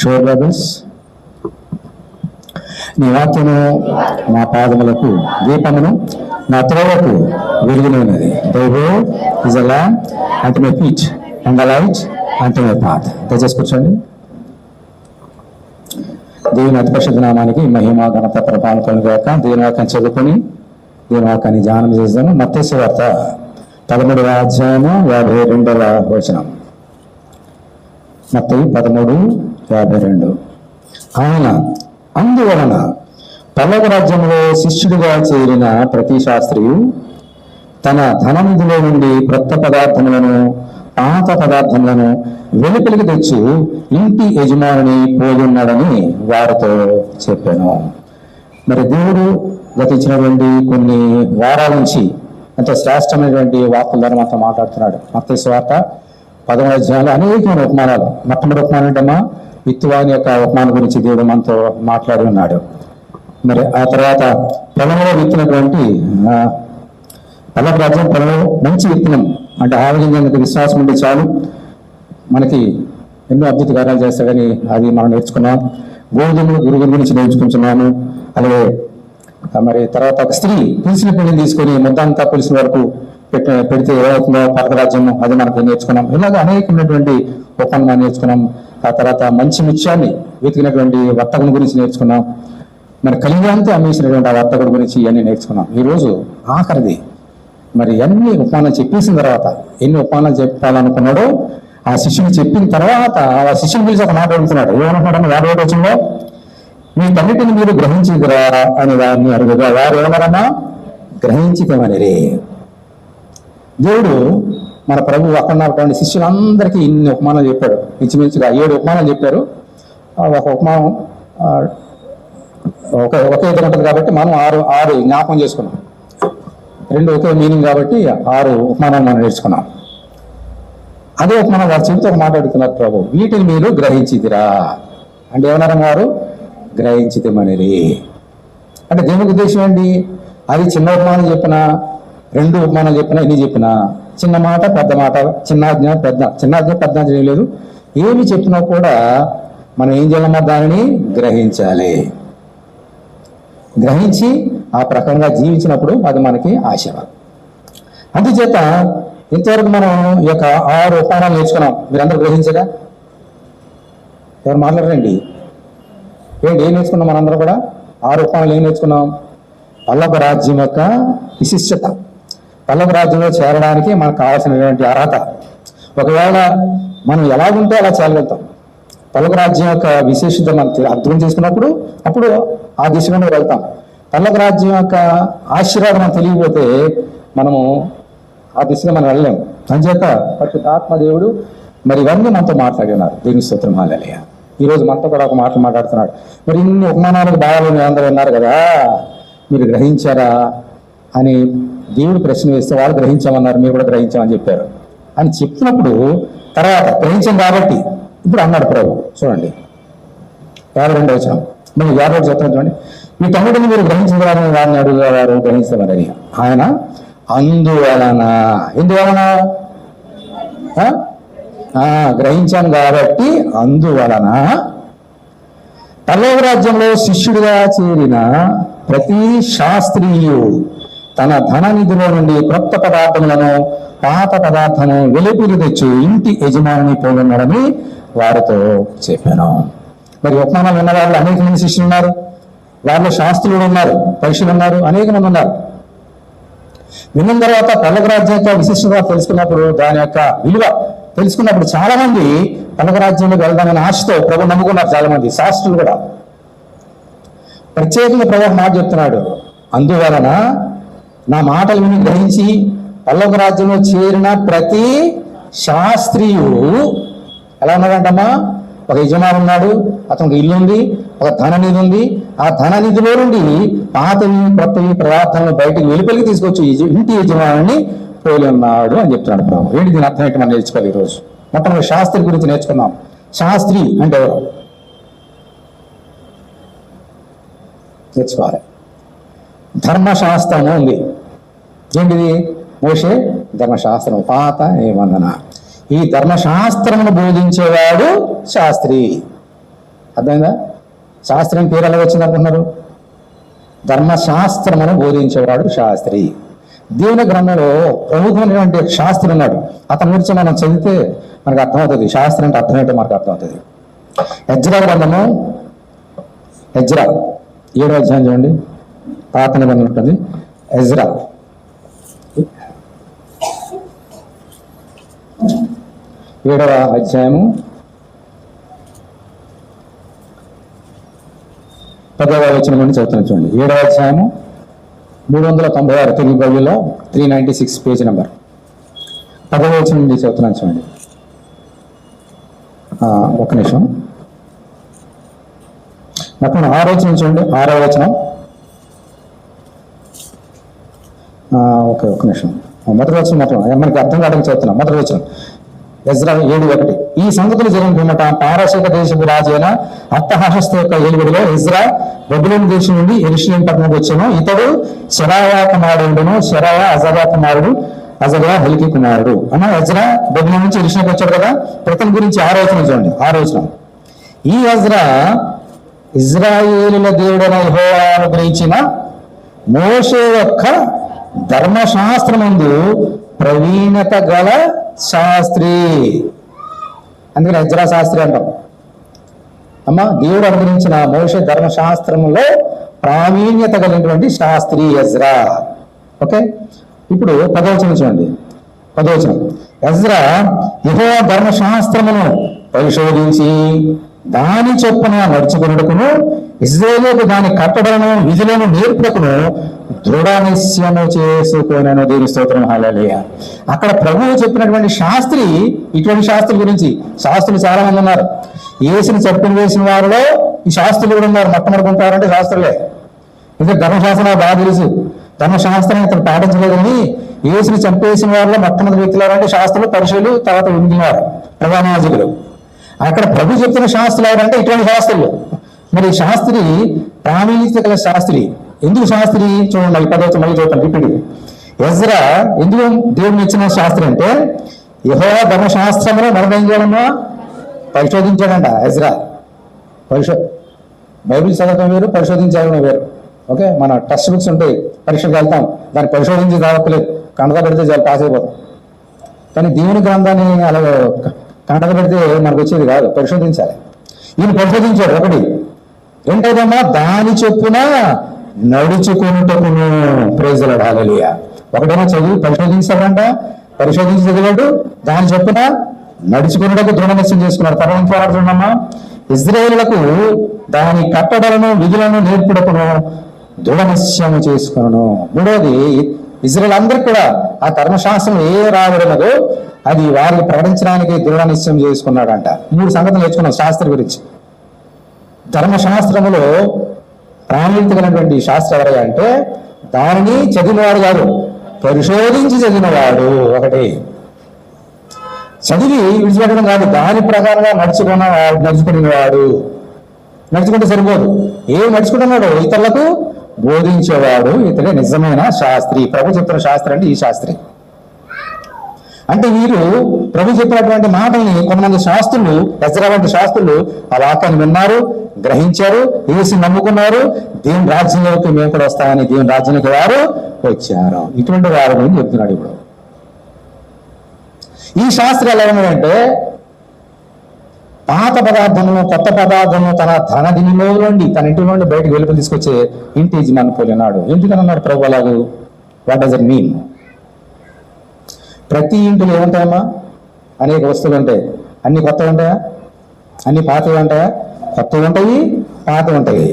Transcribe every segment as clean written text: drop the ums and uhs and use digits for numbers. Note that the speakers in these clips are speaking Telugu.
షోర్ బ్రదర్స్. నీ వాక్యము నా పాదములకు దీపమును, నా త్రోవకు వెలుగునైనది. Thy word is a lamp unto my feet and a light unto my path. దయచేసి కూర్చోండి. దేవుని అతి పరిశుద్ధ నామానికి మహిమ ఘనత ప్రభావం కలుగాక. దేవుని వాక్యాన్ని చదువుకొని దేవుని వాక్యాన్ని ధ్యానం చేద్దాము. మత్తయి సువార్త 13వ అధ్యాయము 52వ వచనం. మత్తయి 13:52. ఆయన అందువలన పల్లవ రాజ్యంలో శిష్యుడిగా చేరిన ప్రతి శాస్త్రియు తన ధననిధిలో నుండి క్రొత్త పదార్థములను పాత పదార్థములను వెలుపలికి తెచ్చి ఇంటి యజమానిని పోయున్నాడని వారితో చెప్పాను. మరి దేవుడు గతించినటువంటి కొన్ని వారాల నుంచి ఎంతో శ్రేష్టమైనటువంటి వార్తల ద్వారా మనతో మాట్లాడుతున్నాడు. మత్తయి సువార్త 13వ అధ్యాయంలో అనేకమైన ఉపమానాలు. మొట్టమొదటి ఉపమానం ఏంటమ్మా? విత్తువాని యొక్క ఉపమానం గురించి దేవుడు మనతో మాట్లాడి ఉన్నాడు. మరి ఆ తర్వాత పొలంలో విత్తినటువంటి పల్లవ రాజ్యం, పొలంలో మంచి విత్తనం అంటే ఆరోగ్యంగా విశ్వాసం ఉంటే చాలు, మనకి ఎన్నో అద్భుత కార్యాలు చేస్తాడని అది మనం నేర్చుకున్నాం. గోధుమలు గురుగురు గురించి నేర్చుకుంటున్నాము. అలాగే మరి తర్వాత ఒక స్త్రీ పులిసిన పిండిని తీసుకొని ముద్దంతా పులిసిన వరకు పెడితే ఏమవుతుందో పరకరాజ్యము, అది మనకు నేర్చుకున్నాం. ఇలాగ అనేకమైనటువంటి ఉపమానాలు నేర్చుకున్నాం. ఆ తర్వాత మంచి ముత్యాన్ని వెతికినటువంటి వర్తకుని గురించి నేర్చుకున్నాం. మరి కలిగాంతో అమ్మేసినటువంటి ఆ వర్తకుడి గురించి ఇవన్నీ నేర్చుకున్నాం. ఈరోజు ఆఖరిది మరి అన్ని ఉపమానాలు చెప్పేసిన తర్వాత, ఎన్ని ఉపమానాలు చెప్పాలనుకున్నాడో ఆ శిష్యుని చెప్పిన తర్వాత ఆ శిష్యుని పిలిచి ఒక మాట అడుగుతున్నాడు. ఏమనుకున్నాడు? 50వ వచనంలో వీటన్నిటిని మీరు గ్రహించిదిరా అని వారిని అడుగుగా వారు ఏమన్నారన్నా? గ్రహించితమనిరే. దేవుడు మన ప్రభు అక్కడ ఉన్నటువంటి శిష్యులందరికీ ఇన్ని ఉపమానాలు చెప్పాడు. ఇంచుమించుగా 7 ఉపమానాలు చెప్పారు. ఒక ఉపమానం ఒకే ఇద్దరు ఉంటుంది కాబట్టి మనం ఆరు జ్ఞాపకం చేసుకున్నాం. 2 ఒకే మీనింగ్ కాబట్టి 6 ఉపమానాలు మనం నేర్చుకున్నాం. అదే ఉపమానం వారు చెబుతూ ఒక మాట అడుగుతున్నారు. ప్రభు వీటిని మీరు గ్రహించిదిరా అంటే ఏమన్నారు? వారు గ్రహించితమనిరి అంటే దేవునికి ఉద్దేశం ఏంటి? అది చిన్న ఉపమానం చెప్పినా, 2 ఉపమానాలు చెప్పినా, ఎన్ని చెప్పినా చిన్న మాట పెద్ద మాట, చిన్నాజ్ఞ పెద్ద ఏం లేదు. ఏమి చెప్పినా కూడా మనం ఏం చేయాలన్నా దానిని గ్రహించాలి. గ్రహించి ఆ ప్రకారంగా జీవించినప్పుడు అది మనకి ఆశీర్వాదం. అందుచేత ఇంతవరకు మనం ఈ యొక్క 6 ఉపమానాలు నేర్చుకున్నాం. మీరందరూ గ్రహించగా ఎవరు మాట్లాడరండి? ఏం నేర్చుకున్నాం? మనందరూ కూడా 6 ఉపమానాలు ఏం నేర్చుకున్నాం? పల్లవ రాజ్యం యొక్క విశిష్టత, పల్లవ రాజ్యంలో చేరడానికి మనకు కావాల్సినటువంటి అర్హత. ఒకవేళ మనం ఎలాగుంటే అలా చేరగలుగుతాం. పల్లవ రాజ్యం యొక్క విశేషత మనం అర్థం చేసుకున్నప్పుడు అప్పుడు ఆ దిశగానే వెళ్తాం. పల్లవ రాజ్యం యొక్క ఆశీర్వాదం మనం తెలియకపోతే మనము ఆ దిశగా మనం వెళ్ళలేము. అందుచేత పరిశుద్ధాత్మ దేవుడు మరి ఇవన్నీ మనతో మాట్లాడినారు. దేవుని స్తోత్రం, హల్లెలూయా. ఈరోజు మనతో కూడా ఒక మాట మాట్లాడుతున్నాడు. మరి ఇన్ని ఉపమానాలకు బాగా అందరూ ఉన్నారు కదా, మీరు గ్రహించారా అని దేవుడు ప్రశ్న వేస్తే వాళ్ళు గ్రహించామన్నారు, మీరు కూడా గ్రహించామని చెప్పారు అని చెప్తున్నప్పుడు తర్వాత గ్రహించాం కాబట్టి ఇప్పుడు అన్నాడు ప్రభు. చూడండి 52వ వచనం. మేము 50 చెప్తాను చూడండి. మీ తమ్ముడిని మీరు గ్రహించగలని వారిని అడుగువారు గ్రహించమని ఆయన అందువలన, ఎందువలన? గ్రహించాను కాబట్టి అందువలన పల్లవ రాజ్యంలో శిష్యుడిగా చేరిన ప్రతి శాస్త్రీయు తన ధననిధిలో నుండి క్రొత్త పదార్థములను పాత పదార్థము వెలుపలి తెచ్చు ఇంటి యజమానిని పోలున్నాడని వారితో చెప్పాను. మరి ఉపమానాలు ఉన్న వాళ్ళు అనేక మంది శిష్యులు ఉన్నారు. వారిలో శాస్త్రులు ఉన్నారు, పరీక్షలు ఉన్నారు, అనేక మంది ఉన్నారు. విన్న తర్వాత పల్లవ రాజ్యం యొక్క విశిష్టత తెలుసుకున్నప్పుడు, దాని యొక్క విలువ తెలుసుకున్నప్పుడు చాలా మంది పల్లవ రాజ్యంలోకి వెళ్దామని ఆశతో ప్రభు నమ్ముకున్నారు. చాలా మంది శాస్త్రులు కూడా. ప్రత్యేకంగా ప్రభు మాట చెప్తున్నాడు, అందువలన నా మాటలు విని గ్రహించి పల్లవ రాజ్యంలో చేరిన ప్రతి శాస్త్రీయు ఎలా ఉన్నాడంటమ్మా? ఒక యజమాని ఉన్నాడు, అతనికి ఇల్లు ఉంది, ఒక ధననిధి ఉంది. ఆ ధననిధిలో నుండి పాతవి కొత్తవి పదార్థాలను బయటికి వెలుపలికి తీసుకొచ్చి ఇంటి యజమానిని పోలి ఉన్నాడు అని చెప్తున్నాడు ప్రభు. ఏంటి దీని అర్థం ఏంటి మనం నేర్చుకోవాలి ఈరోజు? మొట్టమొదటి శాస్త్రి గురించి నేర్చుకున్నాం. శాస్త్రి అంటే ఎవరు నేర్చుకోవాలి. ధర్మశాస్త్రము ఉంది. ఏంటిది? మోషే ధర్మశాస్త్రం, పాత నిబంధన. ఈ ధర్మశాస్త్రమును బోధించేవాడు శాస్త్రి. అర్థమైందా? శాస్త్రం పేరు ఎలా వచ్చింది అనుకుంటున్నారు? ధర్మశాస్త్రమును బోధించేవాడు శాస్త్రి. దేవుని గ్రంథంలో ప్రభుత్వమైనటువంటి శాస్త్రి ఉన్నాడు. అతని గురించి మనం చదివితే మనకు అర్థమవుతుంది. శాస్త్రం అంటే అర్థం ఏంటో మనకు అర్థమవుతుంది. ఎజ్రా గ్రంథము, ఎజ్రా 7వ అధ్యాయం చూడండి. పాత నిబంధన ఉంటుంది. ఎజ్రా 7వ అధ్యాయము 10వ వచనం నుండి చదువుతున్నాను చూడండి. 7వ అధ్యాయము 396 తెలుగు బైబిల్లో 396 పేజ్ నెంబర్. 10వ వచనం నుండి చదువుతున్నాను చూడండి. ఒక నిమిషం. మొత్తం 6వ వచనం చూడండి. 6వ వచనం. ఒక నిమిషం. మొదటి వచనం మొత్తం మనకి అర్థం కావడానికి చదువుతున్నాం. మొదటి వచనం ఎజ్రా 7:1. ఈ సంగతులు జరిగిన పిమ్మట పారసీక దేశపు రాజు అయిన అర్తహషస్తు యొక్క ఏలుబడిలో ఎజ్రా బబులోను దేశం నుండి యెరూషలేము పట్టణంకు వచ్చాను. ఇతడు శెరాయా కుమారుడును, శెరాయా అజర్యా కుమారుడు, అజర్యా హెల్కీ కుమారుడు. అన్న ఎజ్రా బబులోను నుంచి యెరూషలేముకి వచ్చాడు కదా. ప్రతి గురించి 6వ వచనం చూడండి. 6వ వచనం. ఈ ఎజ్రా ఇజ్రాయేలుల దేవుడైన యెహోవాను గురించిన మోషే యొక్క ధర్మశాస్త్రమందు ప్రవీణత గల శాస్త్రి. అందుకని ఎజ్రా శాస్త్రి అంటాం. అమ్మ, దేవుడు అనుగ్రహించిన మోషే ధర్మశాస్త్రంలో ప్రావీణ్యత కలిగినటువంటి శాస్త్రి ఎజ్రా. ఓకే, ఇప్పుడు 10వ వచనం చూడండి. 10వ వచనం. ఎజ్రా యెహోవా ధర్మశాస్త్రమును పరిశోధించి దాని చొప్పున నడుచుకున్నట్టుకును, ఇశ్రాయేలుకు దాని కట్టడలను విధులను నేర్పుటకును దృఢ నిశ్చయము చేసుకోనను. దేవుని స్తోత్రం. హల్లెలూయా. అక్కడ ప్రభువు చెప్పినటువంటి శాస్త్రి, ఇటువంటి శాస్త్రి గురించి శాస్త్రులు చాలా మంది ఉన్నారు. యేసుని చప్పులు వేసిన వారిలో ఈ శాస్త్రులు కూడా ఉన్నారు. మొట్టమొదటి ఉంటారంటే శాస్త్రులే. ఇంకా ధర్మశాస్త్రం బాగా తెలుసు. ధర్మశాస్త్రం ఇతను పాటించలేదని యేసుని చంపేసిన వారిలో మొట్టమొదటి వ్యక్తులు ఎవరంటే శాస్త్రులు, పరిశీలు, తర్వాత ఉండినారు ప్రధాన యాజకులు. అక్కడ ప్రభు చెప్తున్న శాస్త్రులు ఎవరంటే ఇటువంటి శాస్త్రులు. మరి శాస్త్రి ప్రావీణ్యత గల శాస్త్రి. ఎందుకు శాస్త్రి చూడండి. మళ్ళీ 10వ వచనం మళ్ళీ చూద్దాం. రిపీట్. ఎజ్రా ఎందుకు దేవుడిని ఇచ్చిన శాస్త్రి అంటే యెహోవా ధర్మశాస్త్రమును మనం ఏం చేయాలన్నా పరిశోధించాడంట ఎజ్రా. బైబిల్ చదవడం వేరు, పరిశోధించడం వేరు. ఓకే, మన టెక్స్ట్ బుక్స్ ఉంటాయి, పరీక్షకు వెళ్తాం, దాన్ని పరిశోధించి చదవట్లేదు, కంటగా పెడితే చాలా పాస్ అయిపోతాం. కానీ దేవుని గ్రంథాన్ని అలా కంటగా పెడితే మనకు వచ్చేది కాదు, పరిశోధించాలి. ఈయన పరిశోధించాడు. ఒకటి ఏంటేదమ్మా, దాని చొప్పున నడుచుకున్నటకును. Praise the lord. హల్లెలూయా. ఒకటేమో చదివి పరిశోధించాడంట, పరిశోధించి చదివాడు, దాని చొప్పున నడుచుకున్నటకు దృఢ నిశ్చయం చేసుకున్నాడు. తర్వాత పోరాడు చూడమ్మా. ఇశ్రాయేలులకు దాని కట్టడలను విధులను నేర్పుటకును దృఢ నిశ్చయం చేసుకున్నాను. మూడవది, ఇశ్రాయేలు అందరికి కూడా ఆ ధర్మశాస్త్రం ఏ రాబడినదో అది వారికి ప్రకటించడానికి దృఢ నిశ్చయం చేసుకున్నాడంట. 3 సంగతులు నేర్చుకున్నాం శాస్త్రం గురించి. ధర్మశాస్త్రములో ప్రావీణ్యత కలిగినటువంటి శాస్త్రం ఎవరయ్యా అంటే దానిని చదివినవాడు కాదు, పరిశోధించి చదివినవాడు. ఒకటి చదివి విడిచిపెట్టడం కాదు, దాని ప్రకారంగా నడుచుకునేవాడు. నడుచుకుంటే సరిపోదు, ఏం నడుచుకుంటున్నాడు ఇతరులకు బోధించేవాడు. ఇతడే నిజమైన శాస్త్రి. ప్రభు చెప్తున్న శాస్త్రి అంటే ఈ శాస్త్రి. అంటే వీరు ప్రభు చెప్పినటువంటి మాటల్ని కొంతమంది శాస్త్రులు, ఎజ్రా వంటి శాస్త్రులు ఆ వాక్యాన్ని విన్నారు, గ్రహించారు, యేసు నమ్ముకున్నారు. దేవుని రాజ్యంలోకి మేము కూడా వస్తామని దేవుని రాజ్యానికి వారు వచ్చారు. ఇటువంటి వారి గురించి చెప్తున్నాడు. ఇప్పుడు ఈ శాస్త్రం ఎలా ఉన్నాడంటే పాత పదార్థమును కొత్త పదార్థము తన ధనదినిలో నుండి తన ఇంటి నుండి బయటకు వెలుపు తీసుకొచ్చే ఇంటి యజమాని పోలినాడు. ఎందుకని అన్నాడు ప్రభు అలాగూ? What does it mean? ప్రతి ఇంటిలో ఏముంటాయమ్మా? అనేక వస్తువులు ఉంటాయి. అన్ని కొత్తవి ఉంటాయా? అన్ని పాతవి ఉంటాయా? కొత్తవి ఉంటాయి, పాతవి ఉంటాయి.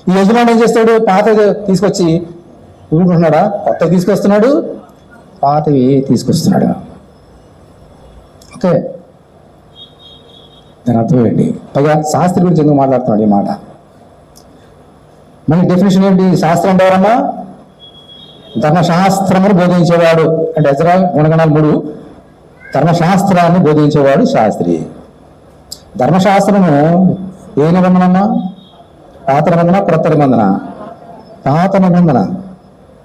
ఈ యజమాని ఏం చేస్తాడు? పాతవి తీసుకొచ్చి ఊరుకుంటున్నాడా? కొత్తవి తీసుకొస్తున్నాడు, పాతవి తీసుకొస్తున్నాడు. ఓకే, దాని అర్థం ఏంటి? పైగా శాస్త్రి గురించి ఎందుకు మాట్లాడుతున్నాడు ఈ మాట? మన డెఫినేషన్ ఏంటి? శాస్త్రం అంటే ఎవరమ్మా? ధర్మశాస్త్రమును బోధించేవాడు. అంటే ఎజ్రా గుణగణాలు 3. ధర్మశాస్త్రాన్ని బోధించేవాడు శాస్త్రి. ధర్మశాస్త్రము ఏ నిబంధనమ్మా? పాత నిబంధన, క్రొత్త నిబంధన? పాత నిబంధన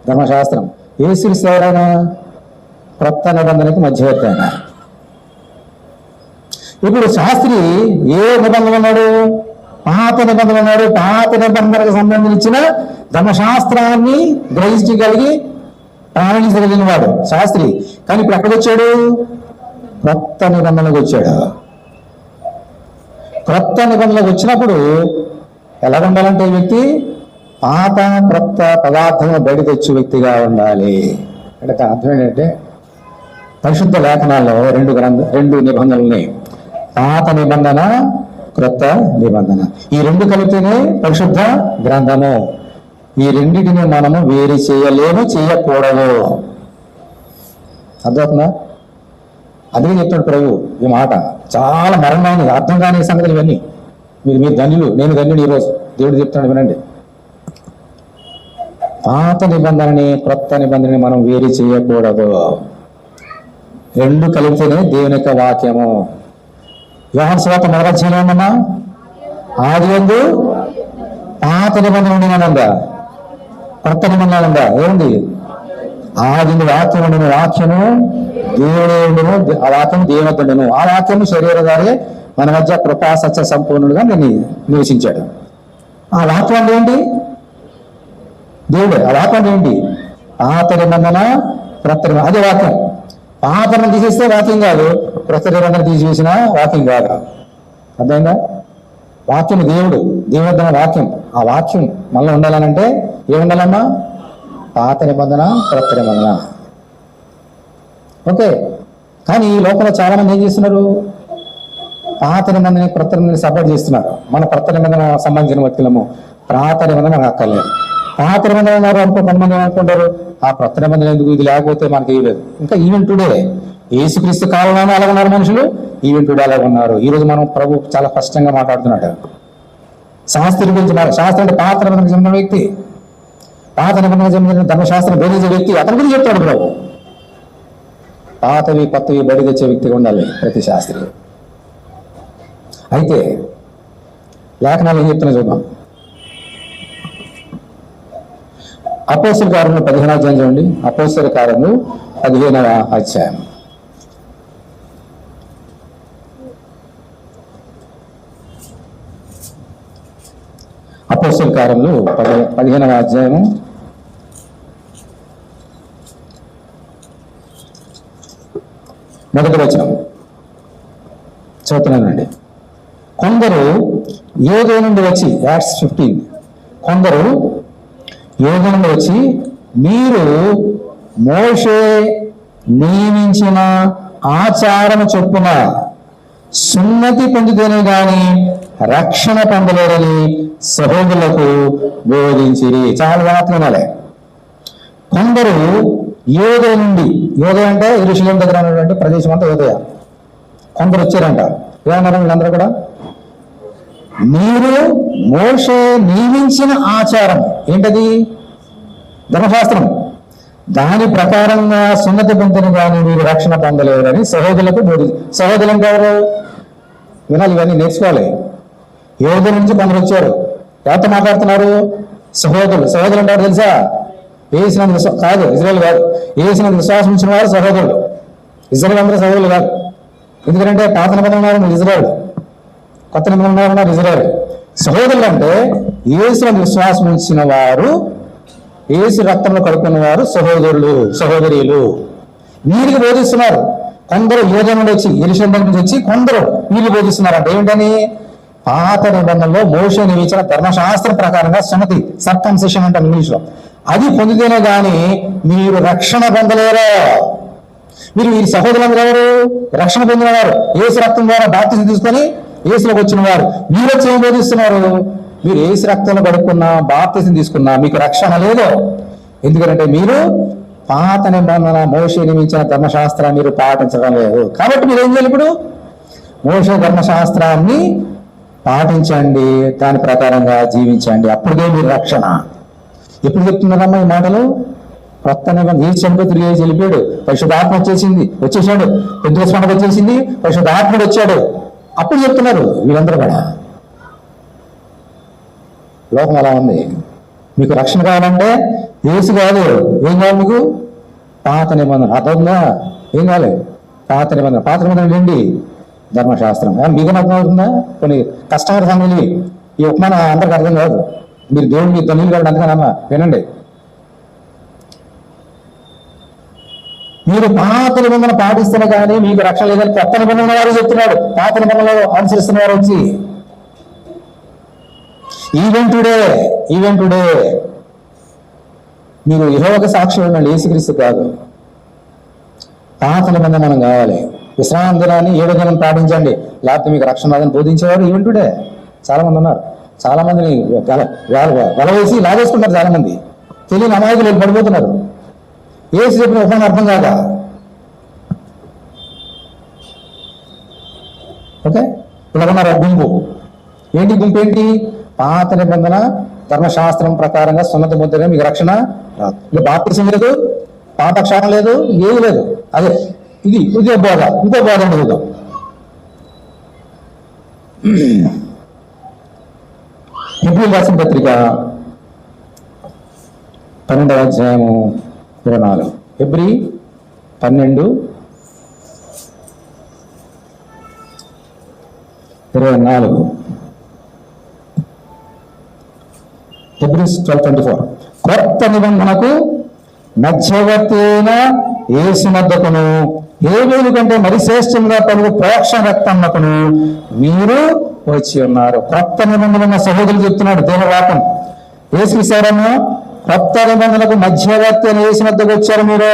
ధర్మశాస్త్రం. యేసుక్రీస్తు ఎవరైనా? క్రొత్త నిబంధనకి మధ్యవర్తి ఆయన. ఇప్పుడు శాస్త్రి ఏ నిబంధన ఉన్నాడు? పాత నిబంధన ఉన్నారు. పాత నిబంధనకు సంబంధించిన ధర్మశాస్త్రాన్ని గ్రహించగలిగి పాటించగలిగిన వాడు శాస్త్రి. కానీ ఇప్పుడు ఎక్కడికి వచ్చాడు? క్రొత్త నిబంధనకు వచ్చాడు. క్రొత్త నిబంధనలకు వచ్చినప్పుడు ఎలా ఉండాలంటే ఈ వ్యక్తి పాత క్రొత్త పదార్థాలను బయట తెచ్చే వ్యక్తిగా ఉండాలి. అంటే అర్థం ఏంటంటే పరిశుద్ధ లేఖనాల్లో రెండు నిబంధనలు ఉన్నాయి. పాత నిబంధన, క్రొత్త నిబంధన. ఈ రెండు కలిపితేనే పరిశుద్ధ గ్రంథము. ఈ రెండింటిని మనము వేరు చేయలేము, చేయకూడదు. అర్థమవుతుందా? అదే చెప్తాడు ప్రభు ఈ మాట. చాలా మరణాన్ని అర్థం కాని సంగతులు ఇవన్నీ. మీరు ధన్యులు, నేను ధన్యుడు. ఈరోజు దేవుడు చెప్తున్నాడు, వినండి. పాత నిబంధనని, క్రొత్త నిబంధనని మనం వేరు చేయకూడదు. రెండు కలిపితేనే దేవుని యొక్క వాక్యము. యోహాను సువార్త 1వ అధ్యాయంలో ఏమన్నా? ఆదియందు పాత నిబంధన ఉందా, క్రొత్త నిబంధన ఉందా? ఏముంది? ఆది వాక్యం ఉండిన, వాక్యము దేవుడు, ఆ వాక్యం దేవుడును, ఆ వాక్యము శరీరధారే మన మధ్య కృపా సత్య సంపూర్ణుడుగా నేను నివసించాడు. ఆ వాక్యం అంటే ఏంటి? దేవుడే. ఆ వాక్యం ఏంటి? పాత నిబంధన, క్రొత్త నిబంధన. అదే వాక్యం. పాత నిబంధన తీసేస్తే వాక్యం కాదు, క్రొత్త నిబంధన తీసివేసిన వాక్యం కాదు. అర్థమైందా? వాక్యం దేవుడు, దేవుడు వాక్యం. ఆ వాక్యం మళ్ళీ ఉండాలనంటే ఏముండాలమ్మా? పాత నిబంధన, క్రొత్త నిబంధన. ఓకే. కానీ ఈ లోపల చాలా మంది ఏం చేస్తున్నారు? పాత నిబంధన, క్రొత్త నిబంధన సపోర్ట్ చేస్తున్నారు. మన క్రొత్త నిబంధన సంబంధించిన వ్యక్తులము పాత నిబంధన మనకు అక్కర్లేదు. పాత నిబంధన ఉన్నారు అనుకో, కొంతమంది అనుకుంటారు ఆ క్రొత్త నిబంధన ఎందుకు, ఇది లేకపోతే మనకి ఏం లేదు. ఇంకా ఈవెన్ టుడే యేసుక్రీస్తు కాలంలోనే అలాగ ఉన్నారు మనుషులు, ఈవెన్ టుడే అలాగ ఉన్నారు. ఈ రోజు మనం ప్రభు చాలా స్పష్టంగా మాట్లాడుతున్నాడు. శాస్త్రి గురించి, శాస్త్రం అంటే పాత నిబంధనకు చెందిన వ్యక్తి, పాత నిబంధనకు చెందిన ధర్మశాస్త్రం బోధించే వ్యక్తి, అతని గురించి చెప్తాడు ప్రభు. పాతవి కొత్తవి బయట తెచ్చే వ్యక్తిగా ఉండాలి ప్రతి శాస్త్రి. అయితే లేఖనాలు ఏం చెప్తున్నా చూద్దాం. అపోస్తల కార్యములు 15వ అధ్యాయం చూడండి. అపోస్తల కార్యములు 15వ అధ్యాయం. అపోస్తల కార్యములు 15వ అధ్యాయము 1వ వచనం చదువుతున్నానండి. కొందరు యోధ నుండి వచ్చి, యాక్ట్స్ 15, కొందరు యోధ నుండి వచ్చి, మీరు మోషే నియమించిన ఆచారం చొప్పున సున్నతి పొందితేనే గాని రక్షణ పొందలేరని సహోదరులకు బోధించిరి. చాలా జాగ్రత్తగా వినాలి. కొందరు యోధ నుండి, యోధ అంటే యెరూషలేము దగ్గర ఉన్నటువంటి ప్రదేశం అంతా యోధయ. కొందరు వచ్చారంట. ఏమన్నారు వీళ్ళందరూ కూడా? మీరు మోషే నియమించిన ఆచారం ఏంటది? ధర్మశాస్త్రం. దాని ప్రకారంగా సున్నతి పొందిన కానీ మీరు రక్షణ పొందలేరని సహోదరులకు సహోదరులు ఎవరు? వినాలి, ఇవన్నీ నేర్చుకోవాలి. యోధుల నుంచి కొందరు వచ్చారు. ఎవరితో మాట్లాడుతున్నారు? సహోదరులు. సహోదరులు అంటే తెలుసా? ఏసినందుకు కాదు, ఇజ్రాయేల్ కాదు. ఏసినందుకు విశ్వాసం ఉంచిన వారు సహోదరులు. ఇజ్రాయేల్ అందరూ సహోదరులు కాదు. ఎందుకంటే పాత నిబంధన ఇజ్రాయేల్, కొత్త నిబంధన ఇజ్రాయేల్. సహోదరులు అంటే ఏసినందుకు విశ్వాసం ఉంచిన వారు, ఏసు రక్తంలో కడుక్కున్న వారు సహోదరులు, సహోదరీలు. వీరికి బోధిస్తున్నారు. కొందరు యోధ నుండి వచ్చి, యెరూషలేము నుంచి వచ్చి కొందరు వీళ్ళు బోధిస్తున్నారు. అంటే ఏంటని? పాత నిబంధనలో మోషే నియమించిన ధర్మశాస్త్రం ప్రకారంగా సున్నతి, సర్కంసిషన్ అంటే ఇంగ్లీష్లో, అది పొందితేనే గాని మీరు రక్షణ పొందలేరు. మీరు వీరి సహోదరులందరూ ఎవరు? రక్షణ పొందినవారు, ఏసు రక్తం ద్వారా బాప్తిసం తీసుకొని ఏసులోకి వచ్చిన వారు. మీరు వచ్చి ఏం బోధిస్తున్నారు? మీరు ఏసు రక్తంలో కడుక్కున్నా, బాప్తిసం తీసుకున్నా మీకు రక్షణ లేదు. ఎందుకంటే మీరు పాత నిబంధన మోషే నియమించిన ధర్మశాస్త్రాన్ని మీరు పాటించడం లేదు. కాబట్టి మీరు ఏం చేయాలి? ఇప్పుడు మోషే ధర్మశాస్త్రాన్ని పాటించండి, దాని ప్రకారంగా జీవించండి, అప్పుడే మీరు రక్షణ. ఎప్పుడు చెప్తున్నారమ్మా ఈ మాటలు? కొత్త నిబంధన. ఏ చెంపు తిరిగి వెళ్ళిపోయాడు, పరిశుద్ధాత్మ వచ్చేసాడు, పెద్ద పండుగ వచ్చేసింది, పరిశుద్ధాత్ముడు వచ్చాడు. అప్పుడు చెప్తున్నారు వీళ్ళందరూ కూడా. లోకం అలా ఉంది. మీకు రక్షణ కావాలంటే ఏసు కాదు, ఏం కావాలి మీకు? పాత నిబంధన. అర్థంగా ఏం కావాలి? పాత నిబంధన. పాత నిబంధన ఏంటి? ధర్మశాస్త్రం. మీకు అర్థం అవుతుందా? కొన్ని కష్టమైన సంగతి. ఈ ఉపమానం అందరికి అర్థం కాదు. మీరు దేవుడు మీ తల్లి కాబట్టి అందుకనమ్మా వినండి. మీరు పాత నిబంధన పాటిస్తున్న కానీ మీకు రక్షణ లేదని కొత్త నిబంధన వారు చెప్తున్నాడు. పాత నిబంధనలు అనుసరిస్తున్న వారు వచ్చి ఈవెన్ టుడే మీరు యెహోవాకు సాక్ష్యం ఉండండి, యేసుక్రీస్తు కాదు. పాత నిబంధన మనం కావాలి. విశ్రాంతి దినాన్ని 7వ దినం పాటించండి, లేకపోతే మీకు రక్షణ రాదని బోధించేవారు ఈవెన్ టుడే చాలా మంది ఉన్నారు. చాలా మందిని వల వేసి లాగేసుకుంటారు. చాలా మంది తెలియని అమాయకులు పడిపోతున్నారు. ఏసు చెప్పిన ఉపమానం అర్థం కాదా? ఓకే, ఇలా ఉన్నారు గుంపు. గుంపు ఏంటి? పాత నిబంధన ధర్మశాస్త్రం ప్రకారంగా సున్నతి ముద్రగా మీకు రక్షణ రాదు. ఇక బాప్తిసం లేదు, పాపక్షారం లేదు, ఏది లేదు. అదే ఇదే బోధ. ఇంకో బోధ చూద్దాం. హెబ్రీయులకు రాసిన పత్రిక 12వ అధ్యాయము 24. హెబ్రీ 12:24. హెబ్రీస్ 12:24. కొత్త నిబంధనకు మధ్యవర్తి అయిన యేసు వద్దకును హేబేలు కంటే మరి శ్రేష్టంగా పలుకు ప్రోక్షణ రక్తమ్మకును మీరు వచ్చి ఉన్నారు. కొత్త నిబంధన సహోదరులు చెప్తున్నాడు దేవుని వాక్యం. యేసుక్రీస్తు కొత్త నిబంధనకు మధ్యవర్తి అని యేసు వద్దకు వచ్చారు. మీరు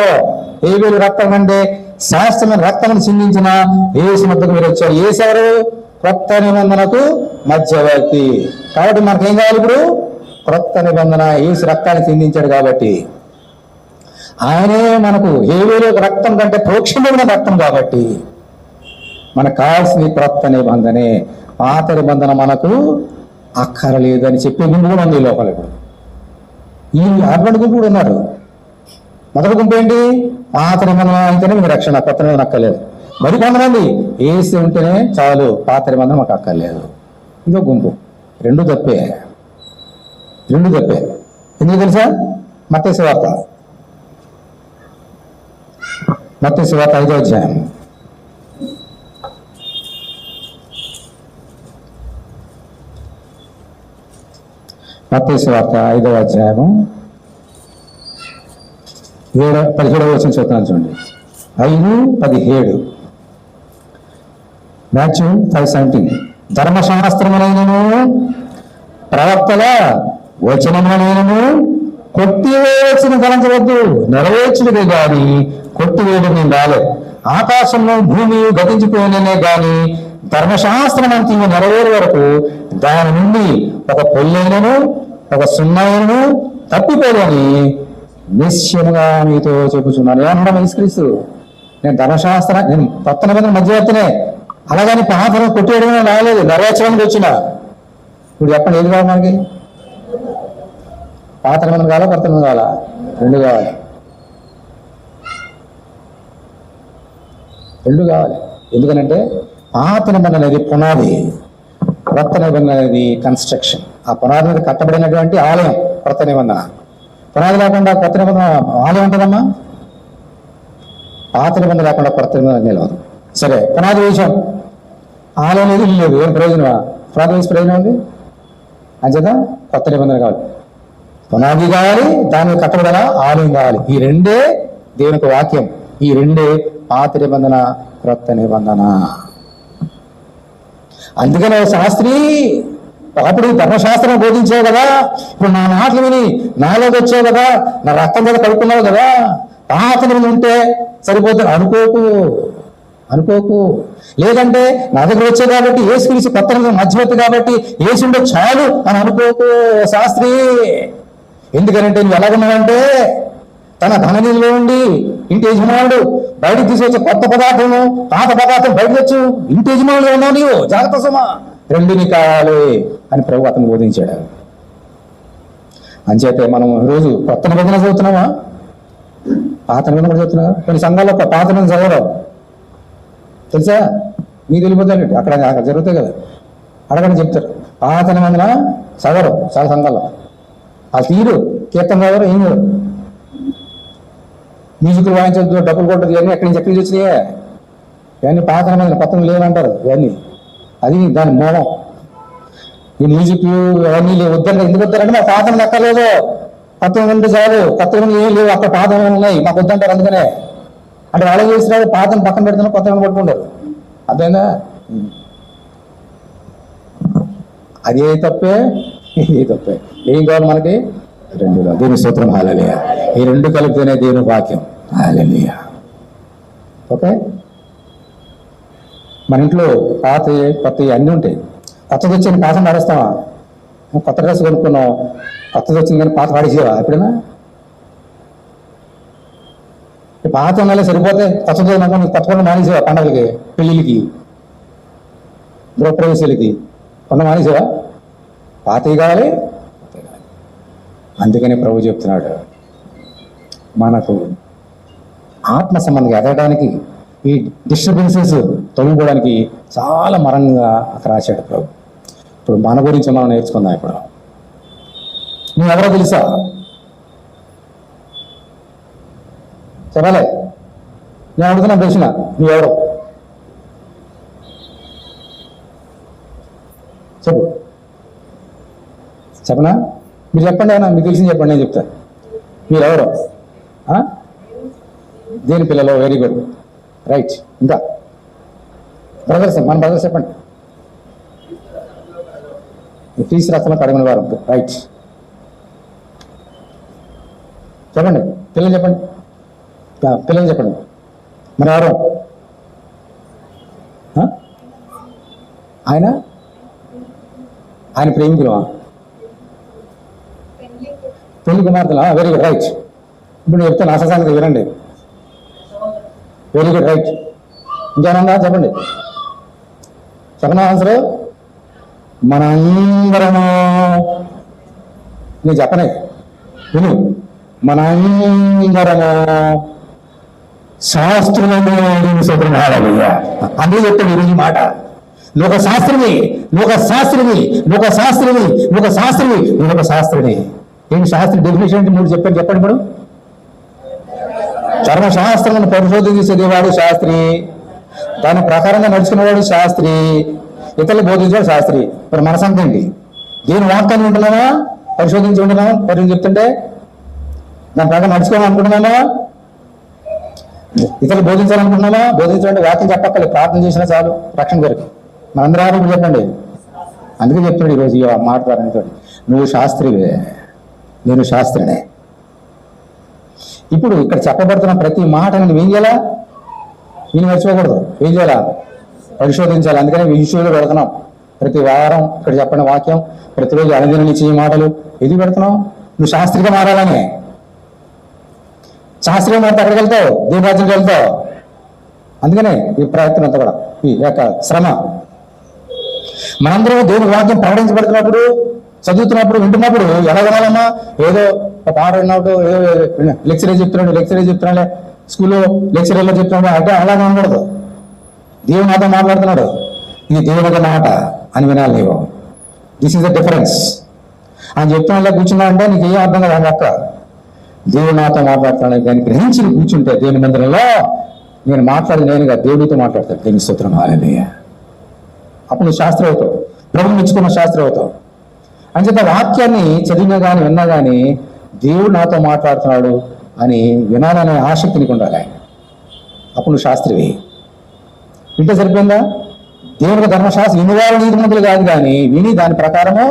హేబేలు రక్తం కంటే శాస్త్రమైన రక్తం చిందించిన యేసు వద్దకు మీరు వచ్చారు. యేసెవరు? కొత్త నిబంధనకు మధ్యవర్తి. కాబట్టి మనకేం కావాలి ఇప్పుడు? కొత్త నిబంధన. యేసు రక్తాన్ని చిందించాడు కాబట్టి ఆయనే మనకు హేబేలు రక్తం కంటే ప్రోక్షణమైన రక్తం కాబట్టి మనకు కావాల్సింది కొత్త నిబంధనే. పాత నిబంధన మనకు అక్కరలేదు అని చెప్పే గుంపు కూడా ఉంది ఈ లోపల. ఇప్పుడు ఈ అటువంటి గుంపు కూడా ఉన్నారు. మొదటి గుంపు ఏంటి? పాత నిబంధన అయితేనే మీకు రక్షణ, కొత్త నిబంధన అక్కర్లేదు. మరి కొంతమంది యేసు ఉంటేనే చాలు, పాత నిబంధన మాకు అక్కర్లేదు. ఇంకో గుంపు. రెండు తప్పే. ఎందుకు తెలుసా? మత్తయి సువార్త 5వ అధ్యాయం. మత్తయి సువార్త 5వ అధ్యాయము 17వ వచనం చదువుతున్నాను చూడండి. 5:17. మాథ్యూ 5:17. ధర్మశాస్త్రములైనను ప్రవక్తల వచనములైనను కొట్టివేసిన తలంచవద్దు, నెరవేర్చుడిదే గాని కొట్టివేయడం నేను రాలేదు. ఆకాశంలో భూమి గతించిపోయిననే గాని ధర్మశాస్త్రం అంతా నెరవేరు వరకు దాని నుండి ఒక పొల్లైనను ఒక సున్నైనను తప్పిపోదని నిశ్చయముగా మీతో చెప్పుచున్నాను. ఏమన్నా యేసుక్రీస్తు? నేను నేను కొత్త నిబంధన మధ్యవర్తినే, అలాగని పాత్ర కొట్టేయడం రాలేదు, నెరవేర్చడానికి వచ్చిన. ఇప్పుడు చెప్పండి, ఏది కావాలి మనకి? పాత నిబంధన కావాలా, కొత్త నిబంధన కావాలా? రెండు కావాలి. ఎందుకనంటే పాత నిబంధన అనేది పునాది, కొత్త నిబంధన అనేది కన్స్ట్రక్షన్. ఆ పునాది మీద కట్టబడినటువంటి ఆలయం కొత్త నిబంధన. పునాది లేకుండా కొత్త నిబంధన ఆలయం ఉంటుందమ్మా? పాత నిబంధన లేకుండా కొత్త నిబంధన నిలవదు. సరే, పునాది వేసాం, ఆలయం లేదు, ఇల్లు లేదు, ఏం ప్రయోజనమా? పునాది వేసి ప్రయోజనం ఉంది. అంచేత కొత్త నిబంధన కావాలి. పునాది కావాలి, దాని కట్టబడాల, ఆలయం కావాలి. ఈ రెండే దేవునికి వాక్యం. ఈ రెండే పాత నిబంధన, క్రొత్త నిబంధన. అందుకనే శాస్త్రి ఒకప్పుడు ధర్మశాస్త్రం బోధించావు కదా, ఇప్పుడు నా మాటలు విని నాలోకి వచ్చావు కదా, నా రక్తం మీద కడుక్కున్నావు కదా, పాత నిబంధన ఉంటే సరిపోతుంది అనుకోకు. లేదంటే నా దగ్గర వచ్చే కాబట్టి యేసుక్రీస్తు కొత్త నిబంధన మధ్యవర్తి కాబట్టి యేసుండే చాలు అని అనుకోకు శాస్త్రి. ఎందుకనంటే నువ్వు ఎలాగున్నావంటే తన ధననిధిలో ఉండి ఇంటి యజమానుడు బయటకు తీసుకొచ్చే కొత్త పదార్థము, పాత పదార్థం బయటకు వచ్చు, ఇంటి యజమానులు ఉన్నావు నీవు, జాగ్రత్త సుమా, రెండుని కావాలి అని ప్రభు అతను బోధించాడు. అంచేతే మనం రోజు కొత్త నిబంధన చదువుతున్నామా, పాత నిబంధన చదువుతున్నావా? కొన్ని సంఘాల్లో పాత నిబంధన చదవరు తెలుసా? మీకు వెళ్ళిపోతాడు, అక్కడ జరుగుతాయి కదా, అడగని చెప్తారు. పాత నిబంధన చదవరు చాలా సంఘాల్లో. ఆ తీరు కీర్తన చదవరు, ఏం చదవరు. మ్యూజిక్లు వాయించదు, డబ్బులు కొట్టదు, ఇవన్నీ ఎక్కడి నుంచి వచ్చినాయే, ఇవన్నీ పాత నిబంధన, కొత్త లేవంటారు ఇవన్నీ. అది దాని మూలం. ఈ మ్యూజిక్ అవన్నీ వద్దంటే ఎందుకు వద్దారంటే మా పాతం లెక్కలేదు, కొత్త ఉంటే చాలు, కొత్త ఏం లేవు, అక్కడ పాతం ఉన్నాయి మాకు వద్దంటారు. అందుకనే అంటే వాళ్ళు చేసినారు, పాతం పక్కన పెడుతున్నారు, కొత్త పట్టుకుంటారు. అదేనా అదే తప్పే, ఇది తప్పే. ఏం కావాలి మనకి? రెండు. దీని స్తోత్రం హల్లెలూయా. ఈ రెండు కలిపితేనే దేవుని వాక్యం. హల్లెలూయా. ఓకే, మన ఇంట్లో పాత కొత్త అన్నీ ఉంటాయి. కొత్తది వచ్చింది పాతం పాడేస్తావా? కొత్త డ్రెస్ కొనుక్కున్నావు, కొత్తది వచ్చింది కానీ పాత పాడేసేవా ఎప్పుడైనా? పాత ఉన్నాలే సరిపోతే కొత్తది కొత్త కొన్న మానేసేవా? పండగలకి, పెళ్ళిళ్ళకి, గృహప్రవేశాలకి కొన్న మానేసేవా? పాతవి కావాలి. అందుకని ప్రభు చెప్తున్నాడు, మనకు ఆత్మ సంబంధంగా ఎదగడానికి ఈ డిస్టర్బెన్సెస్ తొలగిపోవడానికి చాలా మరంగా అక్కడ రాశాడు ప్రభు. ఇప్పుడు మన గురించి మనం నేర్చుకుందాం. ఇప్పుడు నువ్వు ఎవరో తెలుసా? చెప్పాలి. నేను అడుగుతున్నా ప్రశ్న, నువ్వెవరో చెప్పు. చెప్పనా? మీరు చెప్పండి. అయినా మీకు తెలిసింది చెప్పండి, నేను చెప్తాను. మీరెవరో? దేని పిల్లలు? Very good, right. ఇంకా బ్రదర్స్, మన బ్రదర్స్ చెప్పండి. క్రీస్తు రక్తంలో కడగని వారు, రైట్. చెప్పండి పిల్లలు, చెప్పండి పిల్లలు చెప్పండి. మరి ఎవరు? ఆయన ఆయన ప్రేమికులు, పెళ్లి కుమార్తెలా? Very good, right. ఇప్పుడు నేను చెప్తాను, ఆశాసానికి వినండి. Very good, right. ఇంకేమన్నా చెప్పండి. చెప్పనా ఆన్సర్? మన అందరము, నేను చెప్పనే విను, మన అందరము శాస్త్రము అందుకే చెప్తాను ఈరోజు మాట. నువ్వు ఒక శాస్త్రివి, నువ్వు ఒక శాస్త్రివి, నువ్వు ఒక శాస్త్రివి, నువ్వు ఒక శాస్త్రివి, నువ్వు ఒక శాస్త్రిని. ఏంటి శాస్త్రి డెఫినేషన్ ఏంటి? 3 చెప్పండి. చెప్పండి ఇప్పుడు. ధర్మశాస్త్రమును పరిశోధన చేసేవాడు శాస్త్రి, దాని ప్రకారంగా నడుచుకునేవాడు శాస్త్రి, ఇతరులు బోధించేవాడు శాస్త్రి. మరి మన సంగతి ఏంటి? దేని వాక్యాన్ని ఉంటున్నామా? పరిశోధించి ఉంటున్నామా? పరిశోధన చెప్తుంటే దాని ప్రకారం నడుచుకోవాలనుకుంటున్నామా? ఇతరులు బోధించాలనుకుంటున్నామా? బోధించాలంటే వాక్యం చెప్పక్కర్లేదు, ప్రార్థన చేసినా చాలు రక్షణ కొరకు. మనందరూ ఆరోగ్యం చెప్పండి. అందుకే చెప్తున్నాడు ఈరోజు ఈ మాట ద్వారా, నువ్వు శాస్త్రివే, నేను శాస్త్రినే. ఇప్పుడు ఇక్కడ చెప్పబడుతున్న ప్రతి మాటను నువ్వేం చేయాలా? నేను మర్చిపోకూడదు. ఏం చేయాలా? పరిశోధించాలి. అందుకని విషయంలో పెడుతున్నాం. ప్రతి వారం ఇక్కడ చెప్పిన వాక్యం, ప్రతిరోజు అనుదిన నుంచి ఈ మాటలు ఎందుకు పెడుతున్నావు? నువ్వు శాస్త్రిగా మారాలని. శాస్త్రీయ మారితే ఎక్కడికి వెళ్తావు? దేవుని రాజ్యానికి వెళ్తావు. అందుకనే ఈ ప్రయత్నం అంతా కూడా, ఈ యొక్క శ్రమ. మనందరం దేవుని వాక్యం ప్రకటించబడుతున్నప్పుడు, చదువుతున్నప్పుడు, వింటున్నప్పుడు ఎలా వినాలమ్మా? ఏదో ఒక పాట విన్నప్పుడు ఏదో లెక్చరర్ చెప్తున్నాడు, స్కూల్లో లెక్చరర్లో చెప్తున్నాడు అంటే అలా వినకూడదు. దేవుడు నాతో మాట్లాడుతున్నాడు, ఇది దేవుని మాట అని వినాలి నీవు. This is the difference. అని చెప్తున్నా కూర్చున్నా అంటే నీకు ఏం అర్థం కదా అక్క. దేవుడు నాతో మాట్లాడుతున్నాడు దాన్ని గ్రహించి కూర్చుంటే దేవుని మందిరంలో నేను మాట్లాడి నేనుగా దేవుడితో మాట్లాడతాను. దేవుని స్తోత్రం హల్లెలూయా. అప్పుడు నువ్వు శాస్త్రం అవుతావు, ప్రభువు మెచ్చుకున్న శాస్త్రం అవుతావు. అంచేత వాక్యాన్ని చదివినా కానీ విన్నా కానీ దేవుడు నాతో మాట్లాడుతున్నాడు అని వినాలనే ఆసక్తి నీకు ఉండాలి. అప్పుడు నువ్వు శాస్త్రివి. వింటే సరిపోయిందా? దేవునికి ధర్మశాస్త్రం వినివారు నీతిమంతులు కాదు, కానీ విని దాని ప్రకారము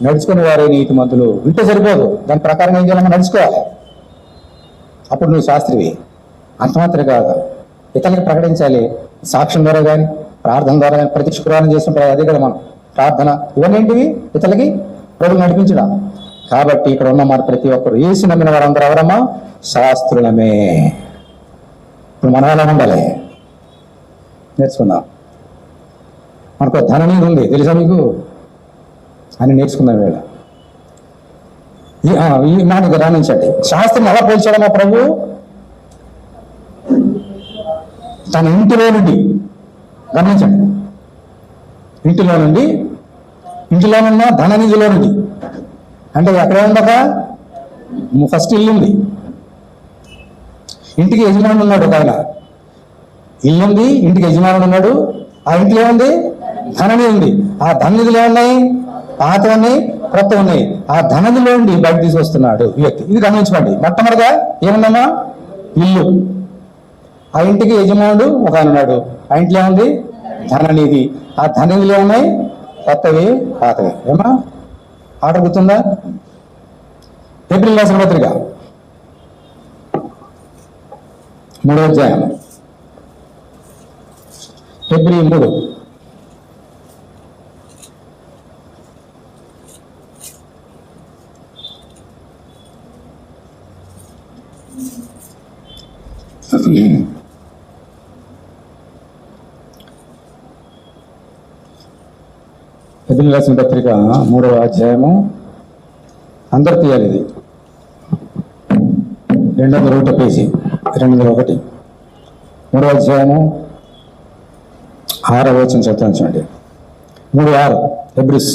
నడుచుకునే వారే నీతిమంతులు. వింటే సరిపోదు, దాని ప్రకారం ఏం చేయాలన్నా నడుచుకోవాలి. అప్పుడు నువ్వు శాస్త్రివి. అంతమాత్రమే కాదు, ఇతరులకు ప్రకటించాలి. సాక్ష్యం ద్వారా కానీ, ప్రార్థన ద్వారా కానీ, ప్రతి శుక్రవారం చేసిన అదే కదా మనం ప్రార్థన. ఇవన్నీ ఏంటివి? ఇతరులకి ప్రభువు నడిపించడం. కాబట్టి ఇక్కడ ఉన్న మరి ప్రతి ఒక్కరు యేసు నమ్మిన వారందరూ ఎవరమ్మా? శాస్త్రులమే. ఇప్పుడు మనం ఎలా ఉండాలి నేర్చుకుందాం. మనకు ధననీతి ఉంది, తెలుసా మీకు? అని నేర్చుకుందాం వేళ. ఈ మాట గమనించండి. శాస్త్రం ఎలా పోల్చాడమ్మా ప్రభు? తన ఇంటిలో నుండి, గమనించండి, ఇంటిలోనున్న ధననిధిలో నుండి. అంటే ఎక్కడ ఉండక ఫస్ట్ ఇల్లు ఉంది, ఇంటికి యజమానుడు ఉన్నాడు. ఒక ఆయన ఇల్లు ఉంది, ఇంటికి యజమానుడు ఉన్నాడు. ఆ ఇంట్లో ఏముంది? ధననిధి ఉంది. ఆ ధననిధులు ఏమున్నాయి? పాత ఉన్నాయి, కొత్త ఉన్నాయి. ఆ ధననిధిలో నుండి బయట తీసుకొస్తున్నాడు ఈ వ్యక్తి. ఇది గమనించుకోండి. మొట్టమొదటిగా ఏముందమ్మా? ఇల్లు. ఆ ఇంటికి యజమానుడు ఒక ఆయన ఉన్నాడు. ఆ ఇంట్లో ఏముంది? ధననిధి. ఆ ధననిధిలో ఉన్నాయి కొత్తవి, పాతవి. ఏమా ఆర్డర్ గుర్తుందా? ఏప్రిల్ రాసిన పత్రిక 3వ అధ్యాయం, ఫిబ్రవరి 3. ఏప్రిల్ రాసిన పత్రిక 3వ అధ్యాయము. అందరు తీయాలి. ఇది 201 పేజీ, 201. 3వ అధ్యాయము 6వ వచనం చదువుతాను చూడండి. 3:6 హెబ్రీస్.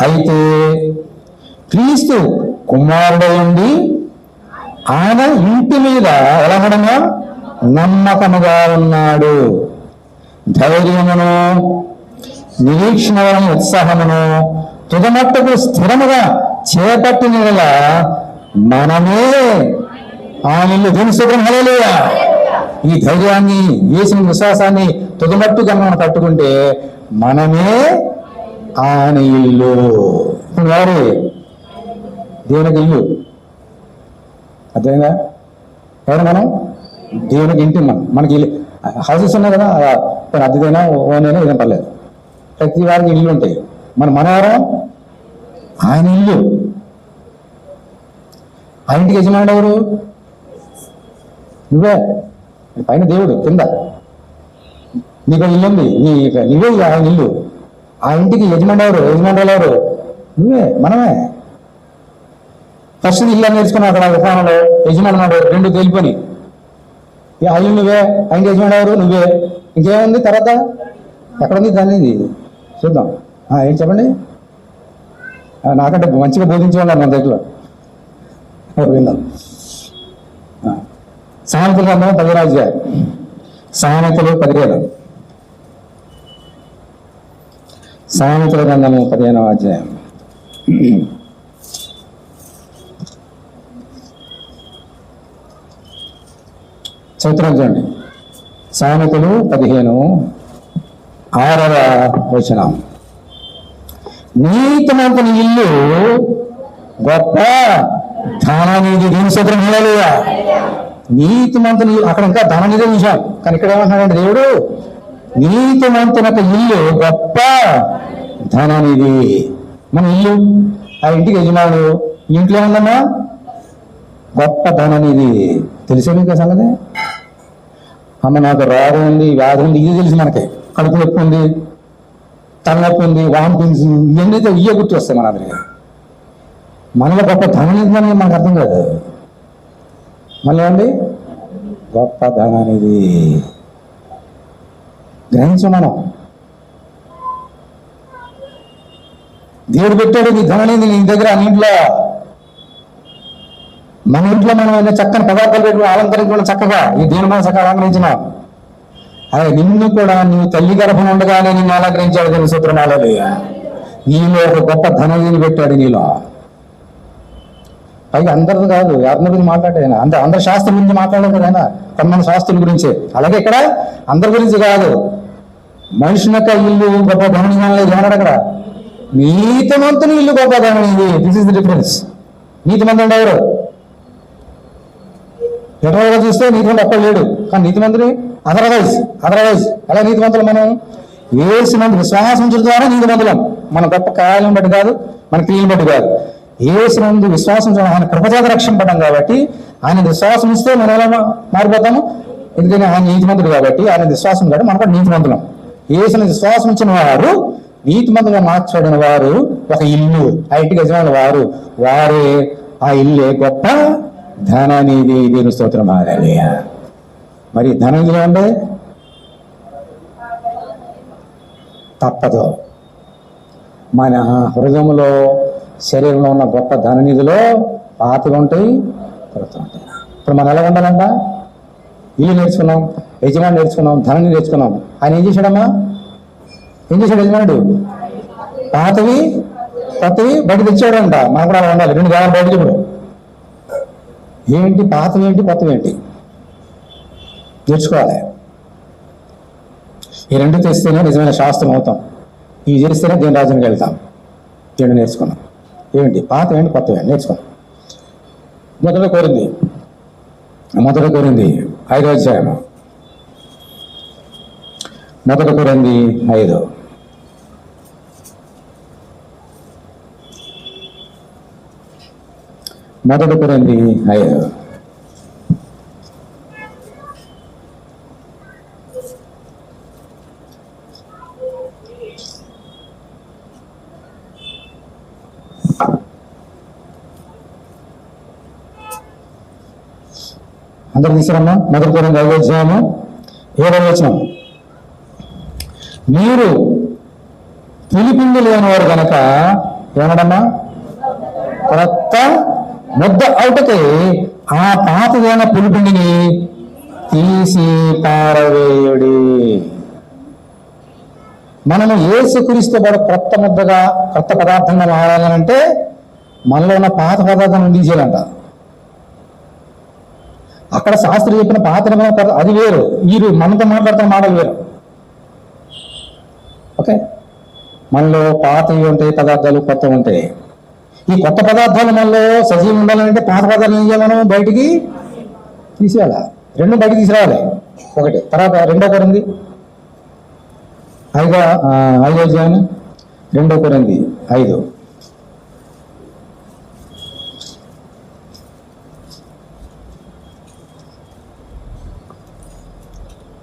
అయితే క్రీస్తు కుమారుడై ఉండి ఆయన ఇంటి మీద ఎలా ఉండగా నమ్మకముగా ఉన్నాడు. ధైర్యమును, నిరీక్షణ వలన ఉత్సాహమును తుదమట్టుకు స్థిరముగా చేపట్టిన మనమే ఆయన ఇల్లు. దీని స్తోత్రం, హల్లెలూయా. ఈ ధైర్యాన్ని, యేసుని విశ్వాసాన్ని తుదమట్టుగా మనం పట్టుకుంటే మనమే ఆయన ఇల్లు. ఇప్పుడు ఎవరు? దేవునికి ఇల్లు. అర్థమైందా? ఎవరు మనం? దేవునికి ఇంటి. మనకి హౌసెస్ ఉన్నాయి కదా, అద్దెదైనా ఓనైనా ఇదేం పర్లేదు, ప్రతి వారికి ఇల్లు ఉంటాయి. మనవరం ఆయన ఇల్లు. ఆ ఇంటికి యజమానుడు ఎవరు? నువ్వే. పైన దేవుడు, కింద నీకు ఇల్లు ఉంది, నువ్వే ఆయన ఇల్లు. ఆ ఇంటికి యజమానుడు ఎవరు? యజమానులు ఎవరు? నువ్వే, మనమే. ఫస్ట్ ఇల్లు నేర్చుకున్నావు అక్కడ విధానంలో. యజమానుడు 2 తేలిపోయి. ఆ ఇల్లు నువ్వే, ఆయన యజమానుడు ఎవరు? నువ్వే. ఇంకేముంది తర్వాత? ఎక్కడుంది దాన్ని చూద్దాం. ఏంటి చెప్పండి. నాకంటే మంచిగా బోధించేవాళ్ళు మన దగ్గర. విందాం. సామెతల గ్రంథం 15వ అధ్యాయం. సామెతలు 15. సామెతల గ్రంథము 15వ అధ్యాయం. చదువుతున్నాం చూడండి. సామెతలు 15:6వ వచనం. నీతిమంతుని ఇల్లు గొప్ప ధననిధి. దీని స్తోత్రం, హల్లెలూయా. నీతిమంతుని ఇల్లు. అక్కడ ఇంకా ధననిధి విషయం, కానీ ఇక్కడ ఏమంటున్నాడంటే దేవుడు, నీతిమంతునకు ఇల్లు గొప్ప ధననిధి. మన ఇల్లు, ఆ ఇంటికి యజమానుడు. ఇంట్లో ఏముందమ్మా? గొప్ప ధననిధి. తెలిసే మీకు సంగతి? అమ్మ నాకు రోగం ఉంది, వ్యాధి ఉంది, ఇది తెలిసి మనకి. కడుపు నొప్పి ఉంది, తలనొప్పి ఉంది, వామిటింగ్స్, ఇవన్నీ ఇయ్య గుర్తు వస్తాయి మన అందరికి. మనలో గొప్ప ధననిధి అని మనకు అర్థం కాదు. మళ్ళీ అండి గొప్ప ధననిధి గ్రహించు. మనం దేవుడు పెట్టాడు నీ ధననిధి నీ దగ్గర, నీ ఇంట్లో. మన ఇంట్లో మనం చక్కని పదార్థాలు పెట్టుకుని అలంకరించుకున్న చక్కగా ఈ దేవుని మనం చక్కగా అలంకరించినాం. అదే నిన్ను కూడా నువ్వు తల్లి గర్భం ఉండగానే నిన్ను అలంకరించాడు దేవుని స్తోత్రం, హల్లెలూయా. నీలో ఒక గొప్ప ధననిధిని పెట్టాడు నీలో. పైగా అందరిది కాదు, ఎవరి గురించి మాట్లాడేది అందరి శాస్త్రం గురించి మాట్లాడలేదు కదా ఆయన, కొంతమంది శాస్త్రుల గురించి. అలాగే ఇక్కడ అందరి గురించి కాదు. మనుషుని యొక్క ఇల్లు గొప్ప ధననిధి లేదు ఏమన్నాడు అక్కడ? నీతిమంతుని ఇల్లు గొప్ప ధననిధి. This is the difference. నీతిమంతుడు ఎవరు? ఎటవగా చూస్తే నీతిమంతుడు ఒక్కడు లేడు, కానీ నీతిమంతుని అదర్వైజ్ అలా నీతిమంతులు మనం యేసునందు విశ్వాసం ద్వారా నీతిమంతులం. మన గొప్ప కార్యాలను బట్టి కాదు, మన క్రియలను బట్టి కాదు. యేసునందు విశ్వాసం ఆయన కృపచేత రక్షింపడం కాబట్టి, ఆయన విశ్వాసం ఇస్తే మనం ఎలా మారిపోతాము? ఎందుకని ఆయన నీతిమంతుడు కాబట్టి, ఆయన విశ్వాసం కాబట్టి మనం కూడా నీతిమంతులం. యేసుని విశ్వాసం ఇచ్చిన వారు, నీతిమంతులుగా మార్చబడిన వారు ఒక ఇల్లు, ఆ ఇంటికి యజమానులు వారే ఆ ఇల్లే గొప్ప ధననిధి. దీని స్తోత్రం, హల్లెలూయా. మరి ధననిధి అంటే తప్పదు. మన హృదయంలో శరీరంలో ఉన్న గొప్ప ధననిధిలో పాతలు ఉంటాయి, కొరత ఉంటాయి. ఇప్పుడు మనం ఎలా ఉండాలంట? ఇల్లు నేర్చుకున్నాం, యజమాని నేర్చుకున్నాం, ధననిధి నేర్చుకున్నాం. ఆయన ఏం చేశాడమ్మా? ఏం చేశాడు యజమానుడు? పాతవి కొత్తవి బయట తెచ్చాడంట. మనకు కూడా అలా ఉండాలి. 2 దేవాలు బయటకి ఇప్పుడు ఏంటి, పాతవి ఏంటి, కొత్తవి ఏంటి నేర్చుకోవాలి. ఈ 2 తెస్తేనే నిజమైన శాస్త్రం అవుతాం. ఇవి చేస్తేనే దేని రాజ్యానికి వెళ్తాం. 2 నేర్చుకున్నాం. ఏంటి పాత ఏంటి, కొత్తవి ఏంటి నేర్చుకున్నాం. మొదట కోరింది 5వ అధ్యాయం. మొదట కోరింది 5. మొదట కోరింది 5. అందరూ తీసుకురమ్మా. మొదటి కోరింది 5వ అధ్యాయము 7వ వచనం. మీరు పులిపిండి లేనివారు కనుక ఏమడమ్మా, కొత్త ముద్ద అవుటకై ఆ పాతదైన పులిపిండిని తీసి పారవేయుడి. మనము యేసుక్రీస్తు పాటు కొత్త ముద్దగా, కొత్త పదార్థంగా మారాలంటే మనలో ఉన్న పాత పదార్థాలను తీసేయాలంట. అక్కడ శాస్త్రి చెప్పిన పాత అది వేరు, వీరు మనతో మాట్లాడుతున్న మాటలు వేరు. ఓకే, మనలో పాతవి ఉంటాయి పదార్థాలు, కొత్తవి ఉంటాయి. ఈ కొత్త పదార్థాలు మనలో సజీవం ఉండాలంటే పాత పదార్థాలు ఏం చేయాలి, మనం బయటికి తీసేయాలి. 2 బయటికి తీసుకురావాలి. ఒకటి తర్వాత 2వ కొరింథీ 5వ అధ్యాయం 2వ కొరింథీ 5.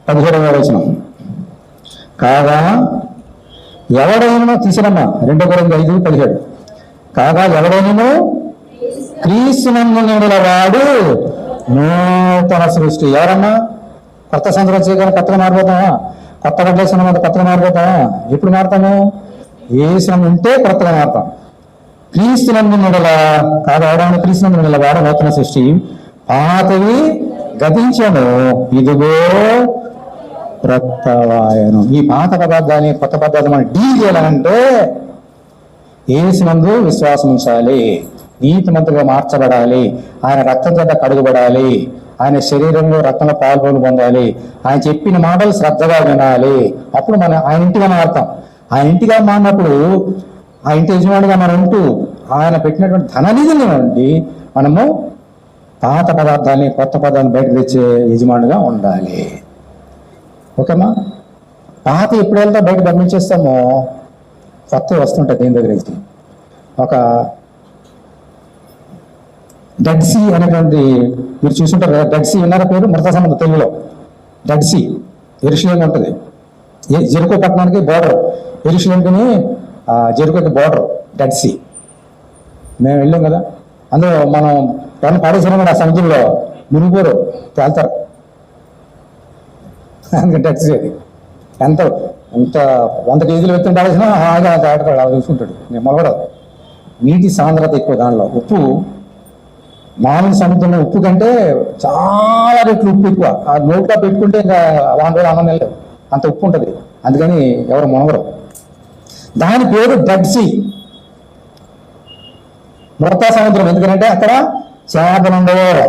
పదిహేడవ వచనం. కాగా ఎవడైనా తీసినమ్మా 2 కొరింథీ 5:17. కాగా ఎవడైనా క్రీస్తునందు వాడు నూతన సృష్టి. ఎవరమ్మా? కొత్త సంవత్సరం చేయగానే కొత్తగా మారిపోతామా? కొత్త గడ్డేసిన కొత్తగా మారిపోతామా? ఎప్పుడు మారుతాము? యేసు ఉంటే కొత్తగా మారుతాం. క్రీస్తునందు కాగా ఎవడైనా క్రీస్తునందు వాడు నూతన సృష్టి, పాతవి గతించను, ఇదిగో క్రొత్తవాయను. ఈ పాత పదార్థాన్ని కొత్త పదార్థం మనం డీల్ చేయాలంటే యేసునందు విశ్వాసం ఉంచాలి, నీతిమంతులుగా మార్చబడాలి, ఆయన రక్తం చేత కడుగుబడాలి, ఆయన శరీరంలో రక్తంలో పాల్గొని పొందాలి, ఆయన చెప్పిన మాటలు శ్రద్ధగా వినాలి. అప్పుడు మనం ఆయన ఇంటిగా మారుతాం. ఆయన ఇంటిగా మారినప్పుడు ఆ ఇంటి యజమానిగా మనం ఉంటూ ఆయన పెట్టినటువంటి ధననిధిని నుండి మనము పాత పదార్థాన్ని కొత్త పదార్థాన్ని బయటకు తెచ్చే యజమానిగా ఉండాలి. ఓకేమా? పాత ఎప్పుడు వెళ్తా బయట పంపించేస్తామో కొత్తవి వస్తుంటాయి దేని దగ్గరికి. ఒక డెడ్ సీ అనేటువంటి మీరు చూసుంటారు కదా, డెడ్ సీ విన్నారా పేరు? మృత సముద్రం తెలుగులో డెడ్ సీ. యెరూషలేం ఉంటుంది, జెరికో పట్టణానికి బోర్డర్. యెరూషలేంకి జెరికోకి బోర్డర్ డెడ్ సీ. మేము వెళ్ళాం కదా, అందులో మనం ఎవరిని పాడేసాం కూడా ఆ సముద్రంలో మునిగిపోరు, తేల్తారు. అందుకే డెడ్ సీ అది. ఎంత 100 కేజీలు వ్యక్తం పాడేసినా హాయిగా ఆడతాడు, అలా చూసుకుంటాడు. నేను మొలగడదు. నీటి సాంద్రత ఎక్కువ దానిలో. ఉప్పు మామూలు సముద్రంలో ఉప్పు కంటే చాలా రెట్లు ఉప్పు ఎక్కువ. ఆ నోట్లో పెట్టుకుంటే ఇంకా 100 రోజులు ఆనందం లేదు, అంత ఉప్పు ఉంటుంది. అందుకని ఎవరు మునగరు. దాని పేరు డెడ్ సీ, మృత సముద్రం. ఎందుకంటే అక్కడ చేపలు ఉండవు.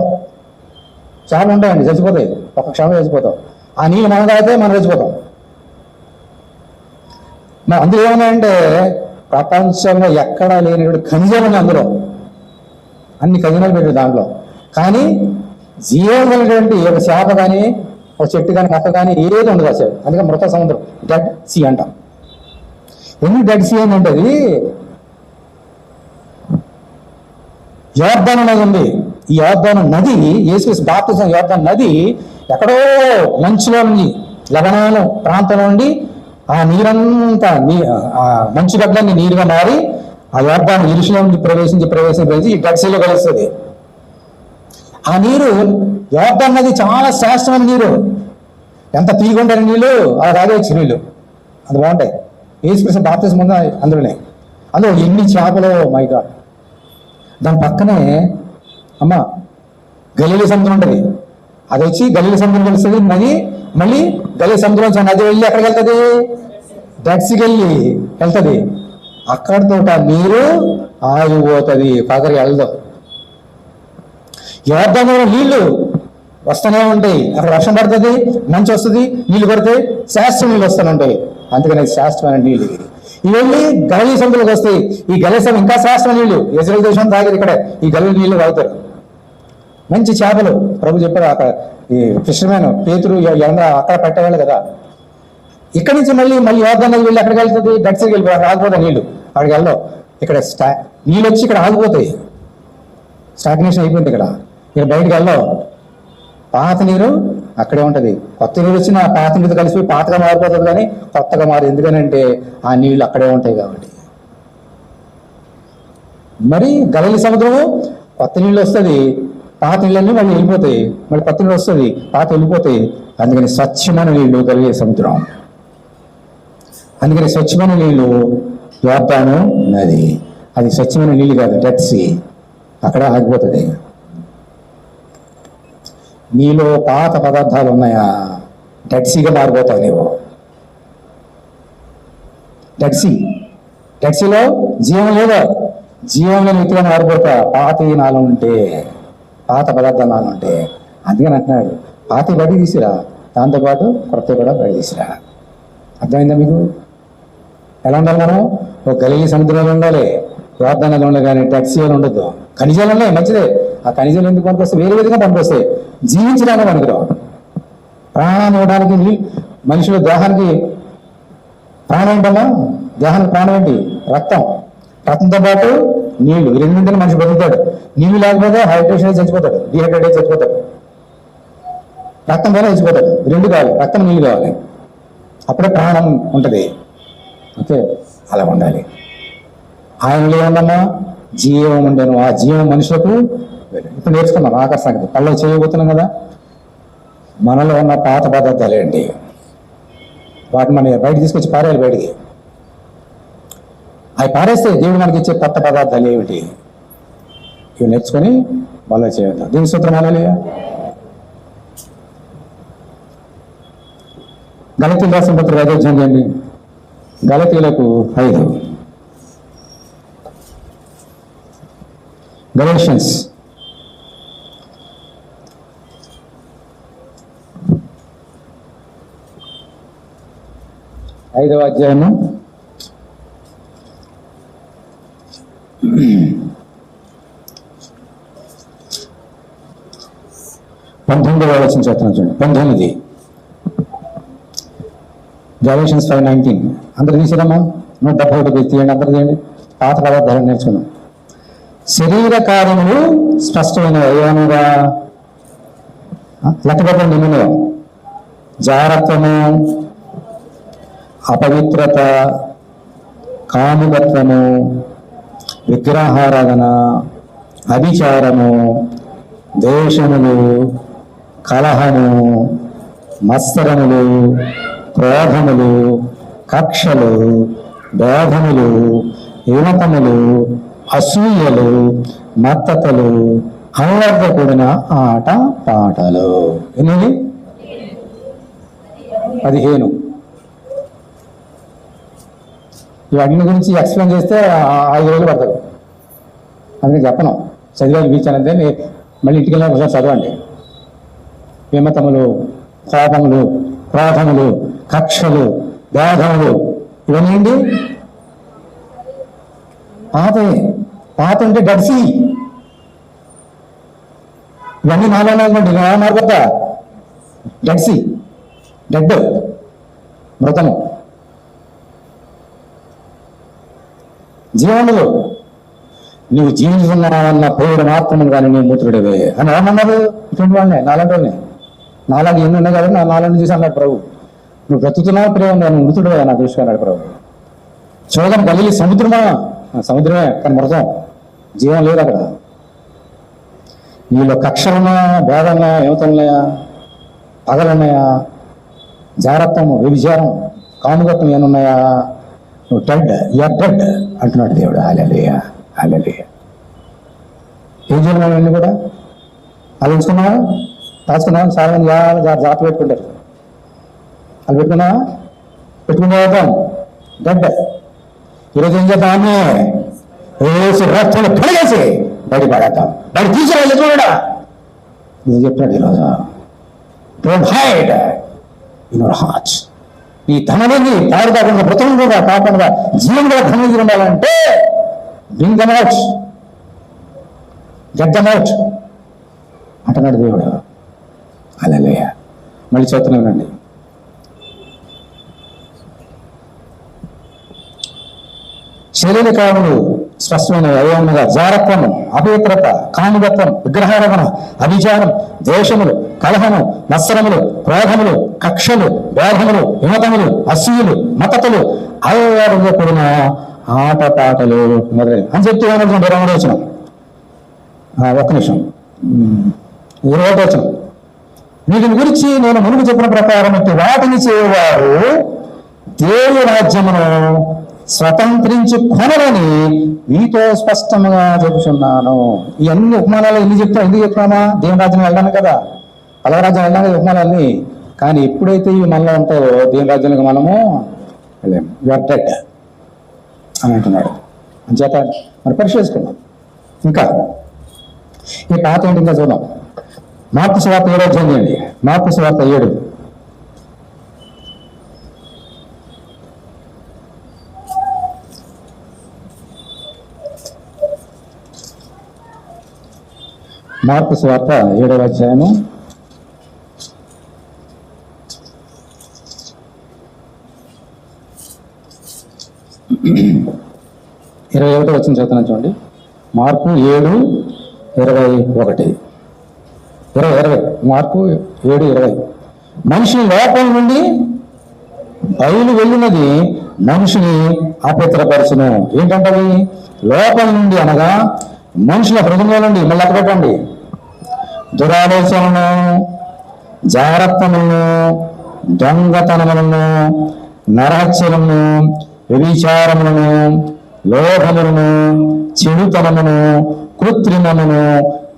చేపలు ఉంటాయండి, చచ్చిపోతాయి. ఒక క్షణం చచ్చిపోతాం. ఆ నీళ్ళు మనం తాగితే మనం చచ్చిపోతాం. మరి అందులో ఏమన్నాయంటే ప్రపంచంలో ఎక్కడా లేని ఖనిజాలు ఉన్నాయి అందులో. అన్ని ఖనిజాలు పెట్టారు దాంట్లో. కానీ జీవమైనటువంటి ఒక చేప కానీ ఒక చెట్టు కానీ మొక్క కానీ ఏది ఉండదు అసలు. అందుకే మృత సముద్రం డెడ్ సీ అంటాం. ఎన్ని డెడ్ సీ ఏంటంటే అది యోర్దాను నది ఉంది. ఈ యోర్దాను నది, యేసు బాప్తిజం యోర్దాను నది ఎక్కడో మంచులో నుండి, లెబనాను ప్రాంతం నుండి ఆ నీరంతా ఆ మంచు గడ్డలన్నీ నీరుగా మారి ఆ యోర్దాను యెరూషలేము ప్రవేశించి ఈ డెడ్ సీలో కలుస్తుంది. ఆ నీరు యోర్దాను నది చాలా శ్రేష్టమైన నీరు. ఎంత తీగుంటాయి నీళ్ళు, అలా తాగేవచ్చు నీళ్ళు, అది బాగుంటాయి. యేసుక్రీస్తు బాప్తిజం ఉంది అందులో ఎన్ని చేపలు, మై గాడ్. దాని పక్కనే అమ్మ గలీలీ సముద్రం ఉంటుంది. అది వచ్చి గలీలీ సముద్రం కలుస్తుంది నది. మళ్ళీ గలీలీ సముద్రం నది వెళ్ళి ఎక్కడికి వెళ్తుంది? డెడ్ సీకి వెళ్తుంది. అక్కడితో నీరు ఆగిపోతుంది, పగరి వెళ్దాం. యోర్దానులో నీళ్లు వస్తూనే ఉంటాయి, అక్కడ వర్షం పడుతుంది, మంచు వస్తుంది, నీళ్లు పడతాయి, శాస్త్రం నీళ్ళు వస్తూనే ఉంటాయి. అందుకని శాస్త్రమైన నీళ్ళు ఇవన్నీ గలీల సముద్రంలోకి వస్తాయి. ఈ గలీసం ఇంకా శాస్త్ర నీళ్లు ఇజ్రాయెల్ దేశం తాగారు, ఇక్కడ ఈ గలీల నీళ్లు తాగుతారు. మంచి చేపలు ప్రభు చెప్పారు, అక్కడ ఈ ఫిషర్మెన్ పేతురు ఎవరైనా అక్కడ పెట్టేవాళ్ళు కదా. ఇక్కడి నుంచి మళ్ళీ యోర్దాను వెళ్ళి ఎక్కడికి వెళ్తుంది, డెడ్సీకి వెళ్ళిపోయి అక్కడ ఆగిపోతాయి నీళ్లు. అక్కడికి వెళ్దాం, ఇక్కడ నీళ్ళు వచ్చి ఇక్కడ ఆగిపోతాయి, స్టాగ్నేషన్ అయిపోయింది. ఇక్కడ బయటకు వెళ్దాం, పాత నీరు అక్కడే ఉంటుంది. కొత్త నీరు వచ్చిన పాత నీరు కలిసిపోయి పాతగా మారిపోతుంది, కానీ కొత్తగా మారి. ఎందుకనంటే ఆ నీళ్లు అక్కడే ఉంటాయి కాబట్టి. మరి గలీల సముద్రము కొత్త నీళ్ళు వస్తుంది, పాత నీళ్ళన్నీ మళ్ళీ వెళ్ళిపోతాయి, మళ్ళీ కొత్త నీళ్ళు వస్తుంది, పాత వెళ్ళిపోతాయి. అందుకని స్వచ్ఛమైన నీళ్లు గలీల సముద్రం. అందుకని స్వచ్ఛమైన నీళ్లు యోర్దాను నది. అది స్వచ్ఛమైన నీళ్ళు కాదు, డెడ్ సీ. అక్కడ ఆగిపోతుంది. నీలో పాత పదార్థాలు ఉన్నాయా, డెడ్ సీగా మారిపోతావు నీవు. డెడ్ సీలో జీవం లేదా, జీవంలో నీతిగా మారిపోతా పాత నాలో ఉంటే, పాత పదార్థాలు నాలో ఉంటే. అందుకని అంటున్నాడు, పాత బయట తీసిరా, దాంతోపాటు కొత్త కూడా బయట తీసిరా. అర్థమైందా మీకు? ఎలా ఉండాలి మనం? ఒక గలీల సముద్రంలో ఉండాలి, యోర్దానులో ఉండాలి, కానీ ట్యాక్సీలో ఉండొద్దు. ఖనిజాలు ఉన్నాయి, మంచిదే. ఆ ఖనిజాలు ఎందుకు పనికొస్తాయి? వేరే విధంగా పనికొస్తాయి. జీవించడానికి పనికిరావు. ప్రాణాన్ని ఇవ్వడానికి మనుషుల దేహానికి ప్రాణం ఏంటన్నా? దేహానికి ప్రాణం ఏంటి? రక్తం. రక్తంతో పాటు నీళ్లు, ఈ రెండింటిని మనిషి బతుకుతాడు. నీళ్లు లేకపోతే హైడ్రేషన్ అయి చచ్చిపోతాడు, డిహైడ్రేట్ అయి చచ్చిపోతాడు. రక్తం పైన చచ్చిపోతాడు. రెండు కావాలి, రక్తం నీళ్ళు కావాలి, అప్పుడే ప్రాణం ఉంటుంది. ఓకే, అలా ఉండాలి. ఆయనలో ఏమన్నా జీవం ఉండను, ఆ జీవం మనుషులకు. ఇప్పుడు నేర్చుకున్నాం ఆకర్షణ కళ్ళ చేయబోతున్నాం కదా. మనలో ఉన్న పాత పదార్థాలు ఏంటి, వాటిని మనం బయట తీసుకొచ్చి పారేయాలి. బయటికి అవి పారేస్తే దేవుడు మనకి ఇచ్చే కొత్త పదార్థాలు ఏమిటి, ఇవి నేర్చుకొని మళ్ళీ చేయాలి. దీని సూత్రం అనాలి. గలతీయులు రాసిన పత్రిక 5వ అధ్యాయం చేయండి. గలతీయులకు 5. గలేషియన్స్ 5వ అధ్యాయము 19వ వచనం చదువుతున్నాను చూడండి. 19 గలేషియన్స్ 5:19. అందరు తీసిరమ్మా, 171 తీయండి. అందరు తీయండి. పాత పదార్థాలు నేర్చుకున్నాం. శరీర కార్యములు స్పష్టమైన ఏమనగా లెక్కపెట్టండి. నిన్ను జారత్వము, అపవిత్రత, కాముకత్వము, విగ్రహారాధన, అభిచారము, దేశములు, కలహము, మత్సరములు, క్రోధములు, కక్షలు, భేదములు, యువతములు, అసూయలు, మత్తతలు, అల్లరితో కూడిన ఆట పాటలు. ఎన్ని? 15. ఇవన్నీ గురించి ఎక్స్ప్లెయిన్ చేస్తే 5 రోజులు పడుతుంది. అందుకని చెప్పను, చదివాలి బీచానంటే మళ్ళీ ఇంటికి వెళ్ళిన ఒకసారి చదవండి. విమతములు, కోపములు, క్రోధములు, కక్షలు, భేదములు, ఇవన్నీ ఏంటి? పాత అంటే డడ్సీ. ఇవన్నీ నాలోనే అనుకోండి, నా మారిపోతా. డడ్సీ, డెడ్, మృతము. జీవములు, నువ్వు జీవిస్తున్నావన్న పేరు మాత్రము కానీ నువ్వు మూత్రుడివే అని ఏమన్నారు? ఇటువంటి వాళ్ళనే, నాలాంటి వాళ్ళని. నాలాంటి ఎన్ని ఉన్నాయి కాబట్టి నాలాంటి చూసి అన్నాడు ప్రభు. నువ్వు బ్రతుకుతున్నావు ప్రేమ, నువ్వు మృతుడివే నా దృష్టి అన్నాడు ప్రభు. చూడడం గలీల సముద్రమా? సముద్రమే, కానీ మృతం, జీవం లేదు అక్కడ. నీలో కక్షలున్నాయా, భేదలున్నాయా, యువతలున్నాయా, పగలున్నాయా, జారత్వము, వ్యభిచారం, కాముకత్వం ఏమున్నాయా? నువ్వు డెడ్, యూఆర్ డెడ్ అంటున్నాడు దేవుడు. హల్లెలూయా, హల్లెలూయా. ఏం చేయాలి అన్నీ కూడా ఆలోచించుకున్నావా? రాసుకున్నావా? చాలా మంది జాగ్రత్త పెట్టుకుంటారు. వాళ్ళు పెట్టుకున్నావా? పెట్టుకునే డెడ్. ఈరోజు ఏం చేద్దామని వేసి రక్తం కడిగేసి బయట పడేద్దాం, బయట తీసుకెళ్ళి చూడడా ఇది చెప్పాడు ఈరోజు. Don't hide in your hearts. ఈ ధనాన్ని పాడు కాకుండా బ్రతం కూడా కాకుండా జీవంగా ధనం ఉండాలంటే bring them out, get them out అంటున్నాడు దేవుడు. హల్లెలూయా. మళ్ళీ చదువుతున్నానండి. శరీరకాములు స్పష్టమైన అయోమగా జారత్వము, అపవిత్రత, కాముగత్వం, విగ్రహారాధన, అభిచారం, ద్వేషములు, కలహము, మత్సరములు, క్రోధములు, కక్షలు, వేధములు, విమతములు, అసూయులు, మతతులు, అయ్యారుగా కూడిన ఆటపాటలు అని చెప్తూ వచ్చిన ఒక్క నిమిషం 20వ వచనం. వీటిని గురించి నేను మునుపు చెప్పిన ప్రకారం వాటిని చేయవారు దేవుని రాజ్యమును స్వతంత్రించుకొనని మీతో స్పష్టంగా చెబుతున్నాను. ఇవన్నీ ఉపమానాలు ఎందుకు చెప్తున్నామా? దేవుని రాజ్యం వెళ్ళాను కదా, పలవ రాజ్యం వెళ్ళాను కదా ఉపమానాలన్నీ. కానీ ఎప్పుడైతే ఇవి మనలో ఉంటాయో దేవుని రాజ్యానికి మనము వెళ్ళాము. డెడ్ అని అంటున్నాడు. అంచేత మరి పరిశీలిస్తున్నాం. ఇంకా ఈ పాత ఏంటి ఇంకా చూద్దాం. మార్పు సువార్త 7వ అధ్యాయం చేయండి. మార్పు సువార్త 7. మార్పు సువార్త 7వ అధ్యాయము 21వ వచనం చదువుతున్నాను చూడండి. మార్పు 7:21. మార్పు 7:20. మనిషి లోపల నుండి బయలు వెళ్ళినది మనిషిని అపవిత్రపరచును. ఏంటంటది? లోపల నుండి అనగా మనుషుల హృదయంలో నుండి. మళ్ళీ అక్కడ పెట్టండి. దురాలోచనలను, జాగ్రత్తలను, దొంగతనములను, నరహత్యలను, వ్యభిచారములను, లోభములను, చెడుతనమును, కృత్రిమమును,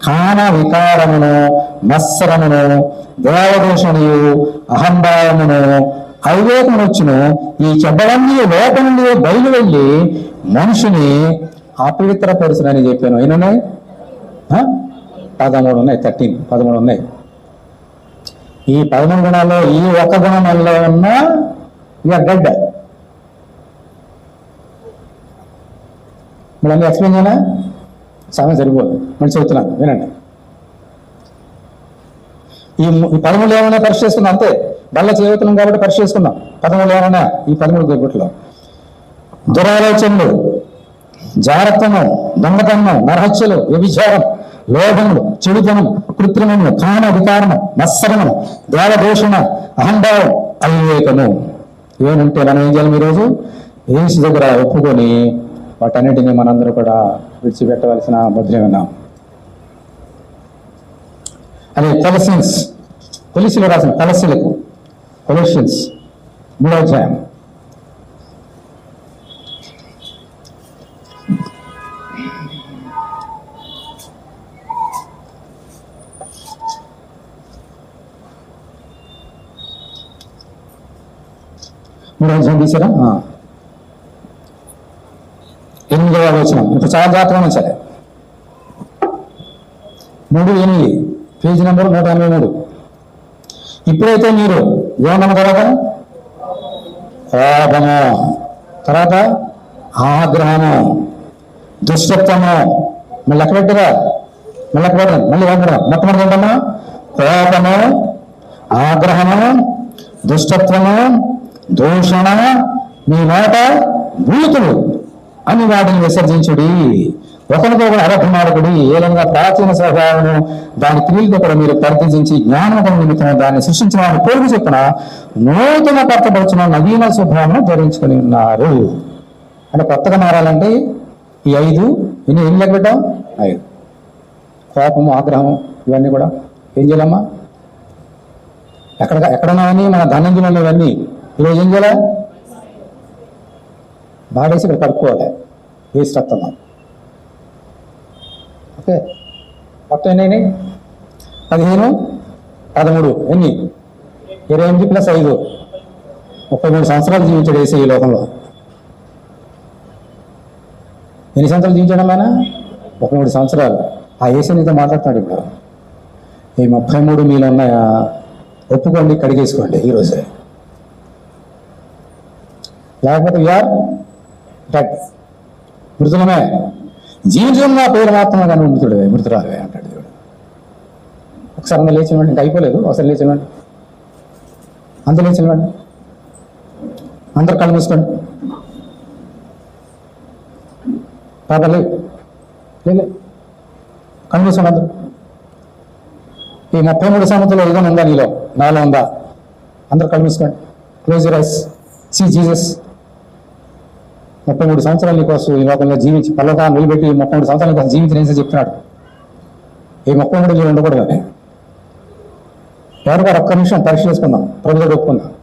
కామ వికారమును, మత్సరమును, దేవదూషణయు, అహంభావమును, అవివేకమునొచ్చును. ఈ చెడ్డలన్నీ లోపల నుండి బయలు వెళ్ళి మనుషుని అపవిత్రపరుచునని చెప్పాను. ఎన్నున్నాయి? 13 ఉన్నాయి. 13 ఉన్నాయి. ఈ 13 గుణాల్లో ఈ ఒక్క గుణం వల్ల ఉన్న ఇక గడ్డ. మళ్ళీ అన్నీ ఎక్స్ప్లెయిన్ చేయనా? సమయం సరిపోదు. మళ్ళీ చెబుతున్నాను వినండి. ఈ 13 ఏమైనా పరిశీలి చేసుకున్నాం అంతే. బల్ల చేస్తున్నాం కాబట్టి పరిశీలి చేసుకున్నాం. 13 ఏమైనా ఈ 13 గుర్తులో దురాలోచనలు, జాగ్రత్తము, దొంగతనము, నరహత్యలు, వ్యభిచారం, లోభములు, చెడుతనము, కృత్రిమములు, కామ వికారము, మత్సరము, దేవదూషణ, అహంభావం, అవివేకము. ఏమంటే మనం ఏం చేయాలి? ఈరోజు యేసు దగ్గర ఒప్పుకొని వాటన్నిటినీ మనందరూ కూడా విడిచిపెట్టవలసిన ముద్ర ఉన్నాం. అదే కొలసీలో రాసిన కొలెషన్స్ 3వ అధ్యాయం. తీసారా? 8వ వచనం. ఇప్పుడు చాలా జాగ్రత్తగా ఉంచాలి. 3:8, పేజీ నెంబర్ 183. ఇప్పుడైతే మీరు ఏమన్నా తర్వాత కోపము, తర్వాత ఆగ్రహము, దుష్టత్వము, మళ్ళీ ఎక్కడ పెట్టరా? మళ్ళీ మొట్టమొదటి ఏంటమ్మా? కోపము, ఆగ్రహము, దుష్టత్వము, దూషణ, మీ మాట బూతులు అని వాటిని విసర్జించుడి. ఒకరికొకరు అరభమాడకుడి. ఏలంగా ప్రాచీన స్వభావము దాని క్రియలతో కూడా మీరు పరిత్యజించి జ్ఞానముల నిమిత్తం దాన్ని సృష్టించిన వారిని కోరిక చెప్పిన నూతన పరచబడుచున్న నవీన స్వభావము ధరించుకుని ఉన్నారు. అంటే కొత్తగా మారాలంటే ఈ 5 ఎన్ని లెక్క పెట్టాం? 5. కోపము, ఆగ్రహం ఇవన్నీ కూడా ఏం చేయాలమ్మా? ఎక్కడున్నామని మన ధనంజులు ఇవన్నీ ఈరోజు ఏం చేయాలి? బాడేసి ఇక్కడ కడుక్కోవాలి. వేసి రక్తం. ఓకే, మొత్తం ఎన్ని? 15, 13 ఎన్ని? 28 + 5 33 సంవత్సరాలు జీవించాడు వేసి ఈ లోకంలో. ఎన్ని సంవత్సరాలు జీవించడం ఆయన? 33 సంవత్సరాలు. ఆ యేసు నీతో మాట్లాడుతున్నాడు ఇప్పుడు. ఈ 33 మీలో ఉన్నాయా? ఒప్పుకోండి, కడిగేసుకోండి ఈరోజే. లేకపోతే వీఆర్ డెడ్, మృతులమే. జీవితం నా పేరు మాత్రమే కానీ మృతుడే, మృతురాలే అంటాడు దేవుడు. ఒకసారి అందరూ లేచివ్వండి, ఇంకా అయిపోలేదు. ఒకసారి లేచివ్వండి, అందరూ లేచివ్వండి, అందరు కళ్ళు మూసుకోండి. బాబా లేదు, కళ్ళు మూసుకోండి అందరూ. ఈ 33 సంవత్సరాలు ఏదైనా ఉందా నీలో, నాలో ఉందా? అందరు కళ్ళు మూసుకోండి. Close your eyes, see Jesus. 33 సంవత్సరాలు నీకోసం ఈ లోకంలో జీవించి పల్లగా నిలబెట్టి 33 సంవత్సరాల కోసం జీవించిన చెప్తున్నాడు. ఈ 33 నీళ్ళు ఉండకూడదు అని. ఎవరికారు ఒక్క నిమిషం పరీక్ష చేసుకుందాం, ప్రభుత్వం ఒప్పుకుందాం.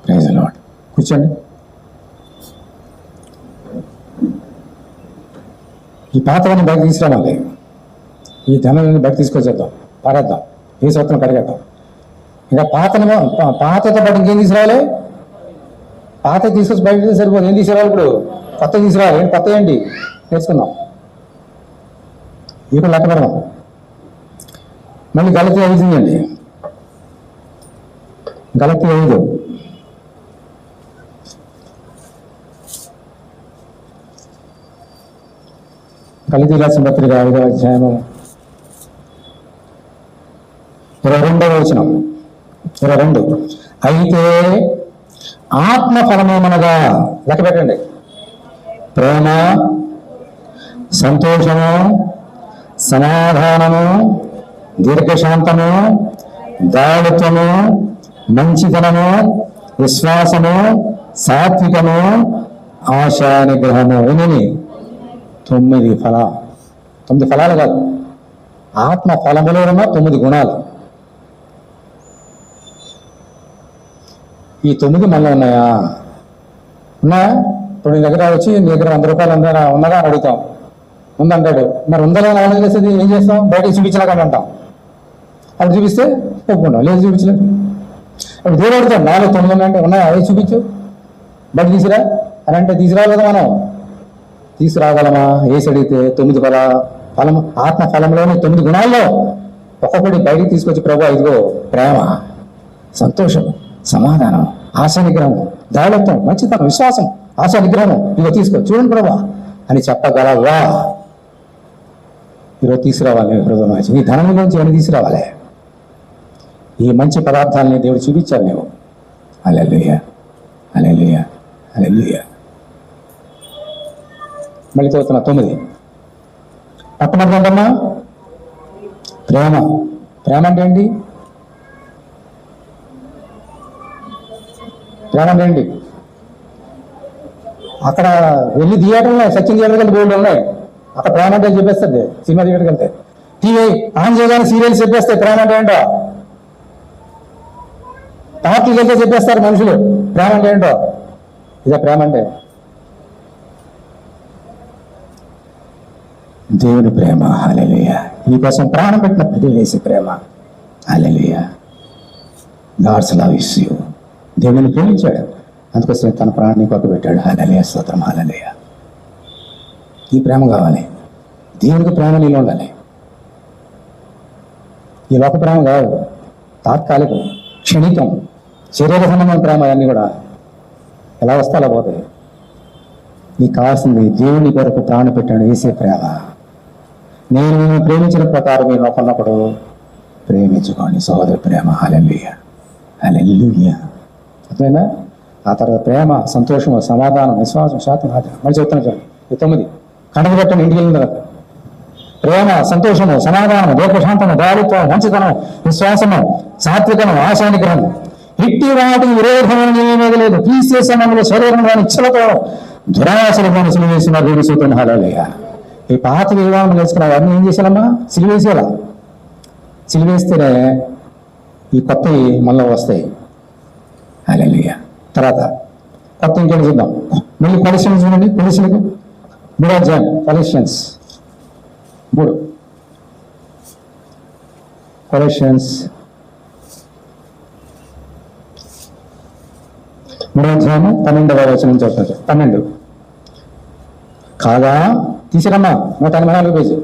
Praise the lord. కూర్చోండి. ఈ పాతవన్నీ బయట తీసుకురావాలి. ఈ ధనాన్ని బయట తీసుకొచ్చేద్దాం, పారేద్దాం, ఏ సొత్తును కడిగేద్దాం. ఇంకా పాతతో పాటు ఇంకేం తీసుకురావాలి? పాత తీసుకొచ్చి బయట సరిపోదు. ఏం తీసుకురావాలి ఇప్పుడు? కొత్త తీసుకురావాలి. ఏంటి కొత్త? ఏంటి నేర్చుకుందాం, ఇప్పుడు లెక్క పెడదాం. మళ్ళీ గలతీ 5 అండి, గలతీ 5. గలతీ రాసిన పత్రిక 5వ అధ్యాయము 22వ వచనం. 22. అయితే ఆత్మ ఫలమేమనగా, లెక్క పెట్టండి, ప్రేమ, సంతోషము, సమాధానము, దీర్ఘశాంతము, దయాళుత్వము, మంచితనము, విశ్వాసము, సాత్వికము, ఆశా నిగ్రహము. ఎన్ని? 9 ఫలాలు. 9 ఫలాలు కాదు, ఆత్మ ఫలములో ఉన్న 9 గుణాలు. ఈ 9 మనలో ఉన్నాయా? ఉన్నాయా? ఇప్పుడు నీ దగ్గర వచ్చి నీ దగ్గర 100 రూపాయలు ఉందా అని అడుగుతాం. ఉందంటాడు. మరి ఉందా అని ఆలోచన చేసేది ఏం చేస్తాం? బయటకు చూపించలేక అంటాం. అప్పుడు చూపిస్తే ఒప్పుకుంటాం, లేదు చూపించలేదు. అప్పుడు దేవుడు అడుగుతాం, నాలో 9 ఉన్నాయంటే ఉన్నాయా, అవి చూపించు, బయట తీసుకురా అని అంటే తీసుకురావాలి కదా. మనం తీసుకురాగలమా? వేసి అడిగితే 9 ఫలం, ఆత్మ ఫలంలోని 9 గుణాల్లో ఒక్కొక్కటి బయటికి తీసుకొచ్చి, ప్రభు ఇదిగో ప్రేమ, సంతోషం, సమాధానం, ఆశా నిగ్రహం, దయాళుత్వం, మంచితనం, విశ్వాసం, ఆశా నిగ్రహం, ఇదిగో తీసుకో చూడండి ప్రభా అని చెప్పగలవా? ఈరోజు తీసుకురావాలి హృదయం. నీ ధనం నుంచి ఏమైనా తీసుకురావాలి. ఈ మంచి పదార్థాలని దేవుడు చూపించాలి నువ్వు. హల్లెలూయా, హల్లెలూయా, హల్లెలూయా. మళ్ళీ చదువుతున్నా 9. పట్టమర్థమా? ప్రేమ. ప్రేమ అంటే ఏంటి? ప్రేమ అంటే ఏంటి? అక్కడ వెళ్ళి థియేటర్ ఉన్నాయి, సచిన్ థియేటర్కి వెళ్ళి బోర్డు ఉన్నాయి. అక్కడ ప్రేమ అంటే చెప్పేస్తుంది. సినిమా థియేటర్కి వెళ్తే టీవీ ఆన్ చేయగానే సీరియల్స్ చెప్పేస్తే ప్రేమ అంటే ఏంటో. పార్టీకి వెళ్తే చెప్పేస్తారు మనుషులు ప్రేమ అంటే ఏంటో. ఇదే ప్రేమ అంటే. దేవుని ప్రేమ. హల్లెలూయా. ఈ కోసం ప్రాణం పెట్టిన ప్రతి ప్రేమ. Hallelujah. God's love is you. దేవుని ప్రేమించాడు, అందుకోసం తన ప్రాణాన్ని కొరకు పెట్టాడు. హల్లెలూయా, స్తోత్రం, హల్లెలూయా. ఈ ప్రేమ కావాలి. దేవునికి ప్రేమ నీలో ఉండాలి. ఈ లోక ప్రేమ కాదు, తాత్కాలికం, క్షణికం, శరీర సంబంధమైన ప్రేమ. అవన్నీ కూడా ఎలా వస్తే అలా పోతాయి. నీకు కావాల్సింది దేవుని కొరకు ప్రాణం పెట్టాడు వేసే ప్రేమ. నేను మిమ్మల్ని ప్రేమించిన ప్రకారం మీరు ఒకరినొకడు ప్రేమించుకోండి. సహోదర ప్రేమ. హల్లెలూయా, హల్లెలూయా. అర్థమైందా? ఆ తర్వాత ప్రేమ, సంతోషము, సమాధానం, విశ్వాసం, శాంతి. మళ్ళీ చెప్తున్నా చూడండి 9. కండలు కట్టండి ఇంటికి వెళ్ళిన తర్వాత. ప్రేమ, సంతోషము, సమాధానము, దీర్ఘశాంతము, దయాళుత్వం, మంచితనం, విశ్వాసము, సాత్వికము, ఆశానిగ్రహము, ఇట్టి వాటికి విరోధమైన ఏమీ లేదు. క్రీస్తు శరీరంలోని ఇచ్చలతో దురాశల మనసులు వేసిన దేవుడి సూత్రం. హల్లెలూయా. ఈ పాత వివాహం చేసుకున్న వారిని ఏం చేశారమ్మా? సిలివేసేలా. సిలివేస్తేనే ఈ కొత్తవి మళ్ళీ వస్తాయి. హల్లెలూయా. తర్వాత కొత్త ఇంకేం చూద్దాం. మళ్ళీ కొలెక్షన్స్ చూడండి. కొలెక్షన్కు 3వ అధ్యాయం. కొలెక్షన్స్ 3. కొలెక్షన్స్ 3వ అధ్యాయము 12వ వచనం చదువుతారు. 12. కాగా తీసిరమ్మా 184 పేజీ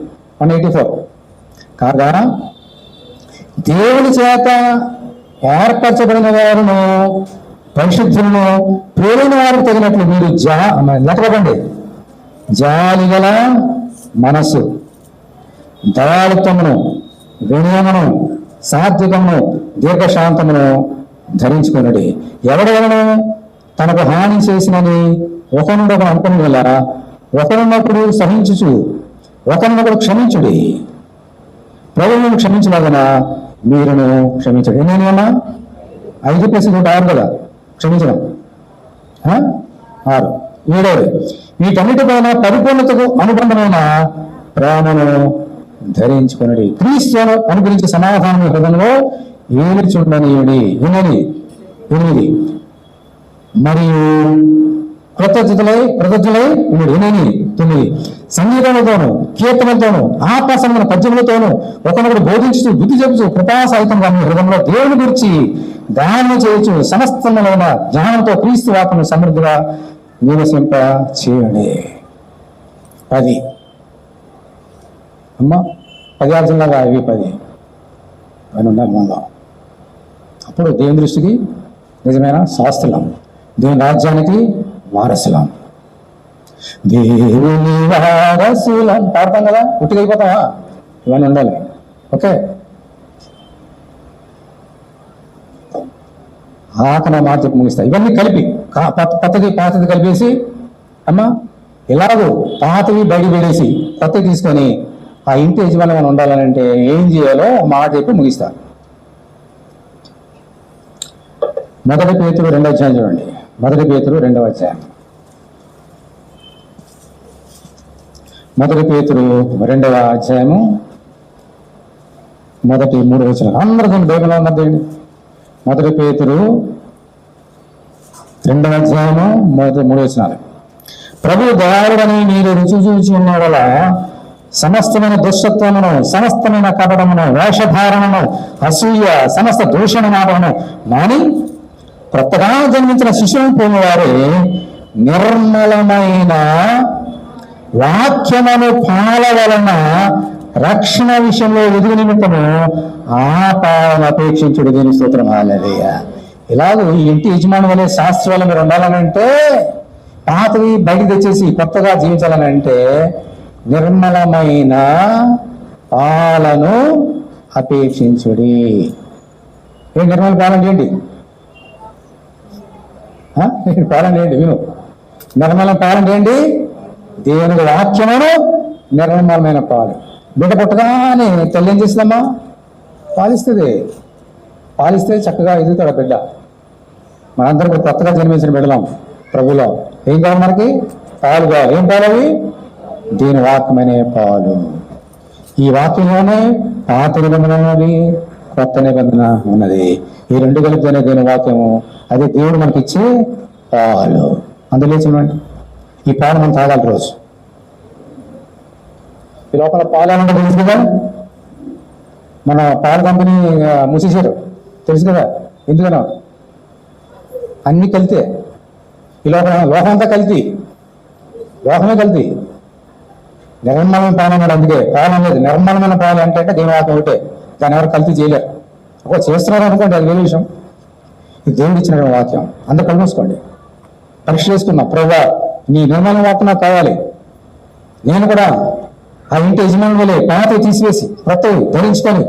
184. కాగా దేవుని చేత ఏర్పరచబడిన వారును పరిశుద్ధులను ప్రేరైన వారికి తగినట్లు మీరు లెక్కపడండి. జాలి గల మనస్సు, దయాళుత్వమును, వినయమును, సాత్వికమును, దీర్ఘశాంతమును ధరించుకున్నది. ఎవడెవడను తనకు హాని చేసినని ఒకరినొకరు అనుకుని వల్ల ఒకరినొకడు సహించుచు ఒకరినొకడు క్షమించుడి. ప్రభువును క్షమించలాగన మీరును క్షమించండి. నేనేమన్నా 5+6 కదా క్షమించడం. 6. 7. వీటన్నిటిపైన పరిపూర్ణతకు అనుబంధమైన ప్రేమను ధరించుకున్నది. క్రీస్తును అనుగ్రహించే సమాధానం హృదయంలో ఏలుచుండనియుడి. 8. మరియు కృతజ్ఞులై 9. సంగీతములతోనూ కీర్తనలతోనూ ఆత్మసంగమైన పద్యములతోనూ ఒకనొకడు బోధించుతూ బుద్ధి చెబుతూ కృపాసహితంగా మీ హృదయంలో దేవుని గురించి ధ్యానం చేయొచ్చు సమస్తమైన జ్ఞానంతో క్రీస్తు వాక్యము సమృద్ధిగా నివసింప చేయండి. 10. అమ్మా 10 అర్జునులాగా ఇవి 10 అని ఉండాలి మనలో. అప్పుడు దేవుని దృష్టికి నిజమైన శాస్త్రులం, దేవుని రాజ్యానికి వారసులం. దేవుని వారసులం పాడతాం కదా, ఉట్టిగా అయిపోతావా? ఇవన్నీ ఉండాలి. ఓకే. ఆకన మాట చెప్పి ముగిస్తాయి. ఇవన్నీ కలిపి పాతది కలిపేసి అమ్మ ఎలాగో పాతవి బయట పడేసి కొత్తవి తీసుకొని ఆ ఇంటి యజమాని ఉండాలని అంటే ఏం చేయాలో మాట చెప్పి ముగిస్తారు. 1 పేతురు 2వ అధ్యాయం చూడండి. 1 పేతురు 2వ అధ్యాయం. 1 పేతురు 2వ అధ్యాయము 1-3 వచనాలు. అందరూ దీన్ని బైబిల్లో ఉన్నది. 1 పేతురు 2వ అధ్యాయము 1-3 వచనాలు. ప్రభు దయాళుడని మీరు రుచి చూచి ఉన్న వల్ల సమస్తమైన దుష్టత్వమును, సమస్తమైన కపటమును, వేషధారణను, అసూయ, సమస్త దూషణమాటను మాని కొత్తగా జన్మించిన శిశువు పోయిన వారే నిర్మలమైన వాక్యమును పాల వలన రక్షణ విషయంలో ఎదుగు నిమిత్తము ఆ పాలన అపేక్షించుడు. దీని స్తోత్రం. హల్లెలూయా. ఇలాగ ఈ ఇంటి యజమాని వలె శాస్త్రాలు మీరు ఉండాలనంటే, పాతవి బయటికి తెచ్చేసి కొత్తగా జీవించాలనంటే నిర్మలమైన పాలను అపేక్షించుడి. ఏ నిర్మల పాలన చేయండి, పాలన చేయండి. విను, నిర్మల పాలన చేయండి. దేవుని వాక్యమును నిర్మలమైన పాలు. బిడ్డ పుట్టగానే తల్లి ఏం చేస్తుందమ్మా? పాలిస్తుంది. పాలిస్తే చక్కగా ఎదుగుతాడు బిడ్డ. మనందరం కూడా కొత్తగా జన్మించిన బిడ్డలం ప్రభులో. ఏం కావాలి మనకి? పాలు కావాలి. ఏం పాలు అవి? దీని వాక్యమనే పాలు. ఈ వాక్యంలోనే పాత నిబంధన ఉన్నది, కొత్త నిబంధన ఉన్నది. ఈ రెండు కలిపితేనే దీని వాక్యము. అదే దేవుడు మనకి ఇచ్చే పాలు. అందులో చూడండి, ఈ పాలు మనం తాగాలి రోజు. ఈ లోపల పాలు అంటే తెలుసు కదా, మన పాల కంపెనీ మూసేశారు తెలుసు కదా. ఎందుకనో అన్ని కలితే ఈ లోకం అంతా కలిపి, లోకమే కలిపి నిర్మలమైన పాలు అన్నాడు. అందుకే పాలు అనేది నిర్మలమైన పాలు అంటే దేవుని వాక్యం ఒకటే, దాన్ని ఎవరు కల్తీ చేయలేరు. ఒక చేస్తున్నారు అనుకోండి, అది వేరే విషయం. ఇది దేవుడు ఇచ్చిన వాక్యం. అందరూ కళ్ళు మూసుకోండి, పరీక్ష చేసుకున్నాం. ప్రభువా, నీ నిర్మల వాక్యం నాకు కావాలి. నేను కూడా ఆ ఇంటి యజమాని వలె పాత తీసివేసి కొత్తవి ధరించుకొని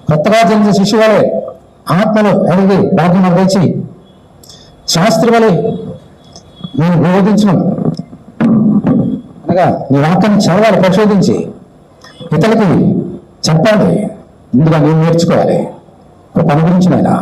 కొత్తగా జన్మించిన శిశువు వలె ఆత్మలో ఎదిగి భాగ్యం అనుభవించి శాస్త్రి వలె నేను బోధించను అనగా నీ వాక్యాన్ని చదవాలి, పరిశోధించి ఇతరులకి చెప్పాలి. ముందుగా నేను నేర్చుకోవాలి ఒక పని గురించి నాయనా.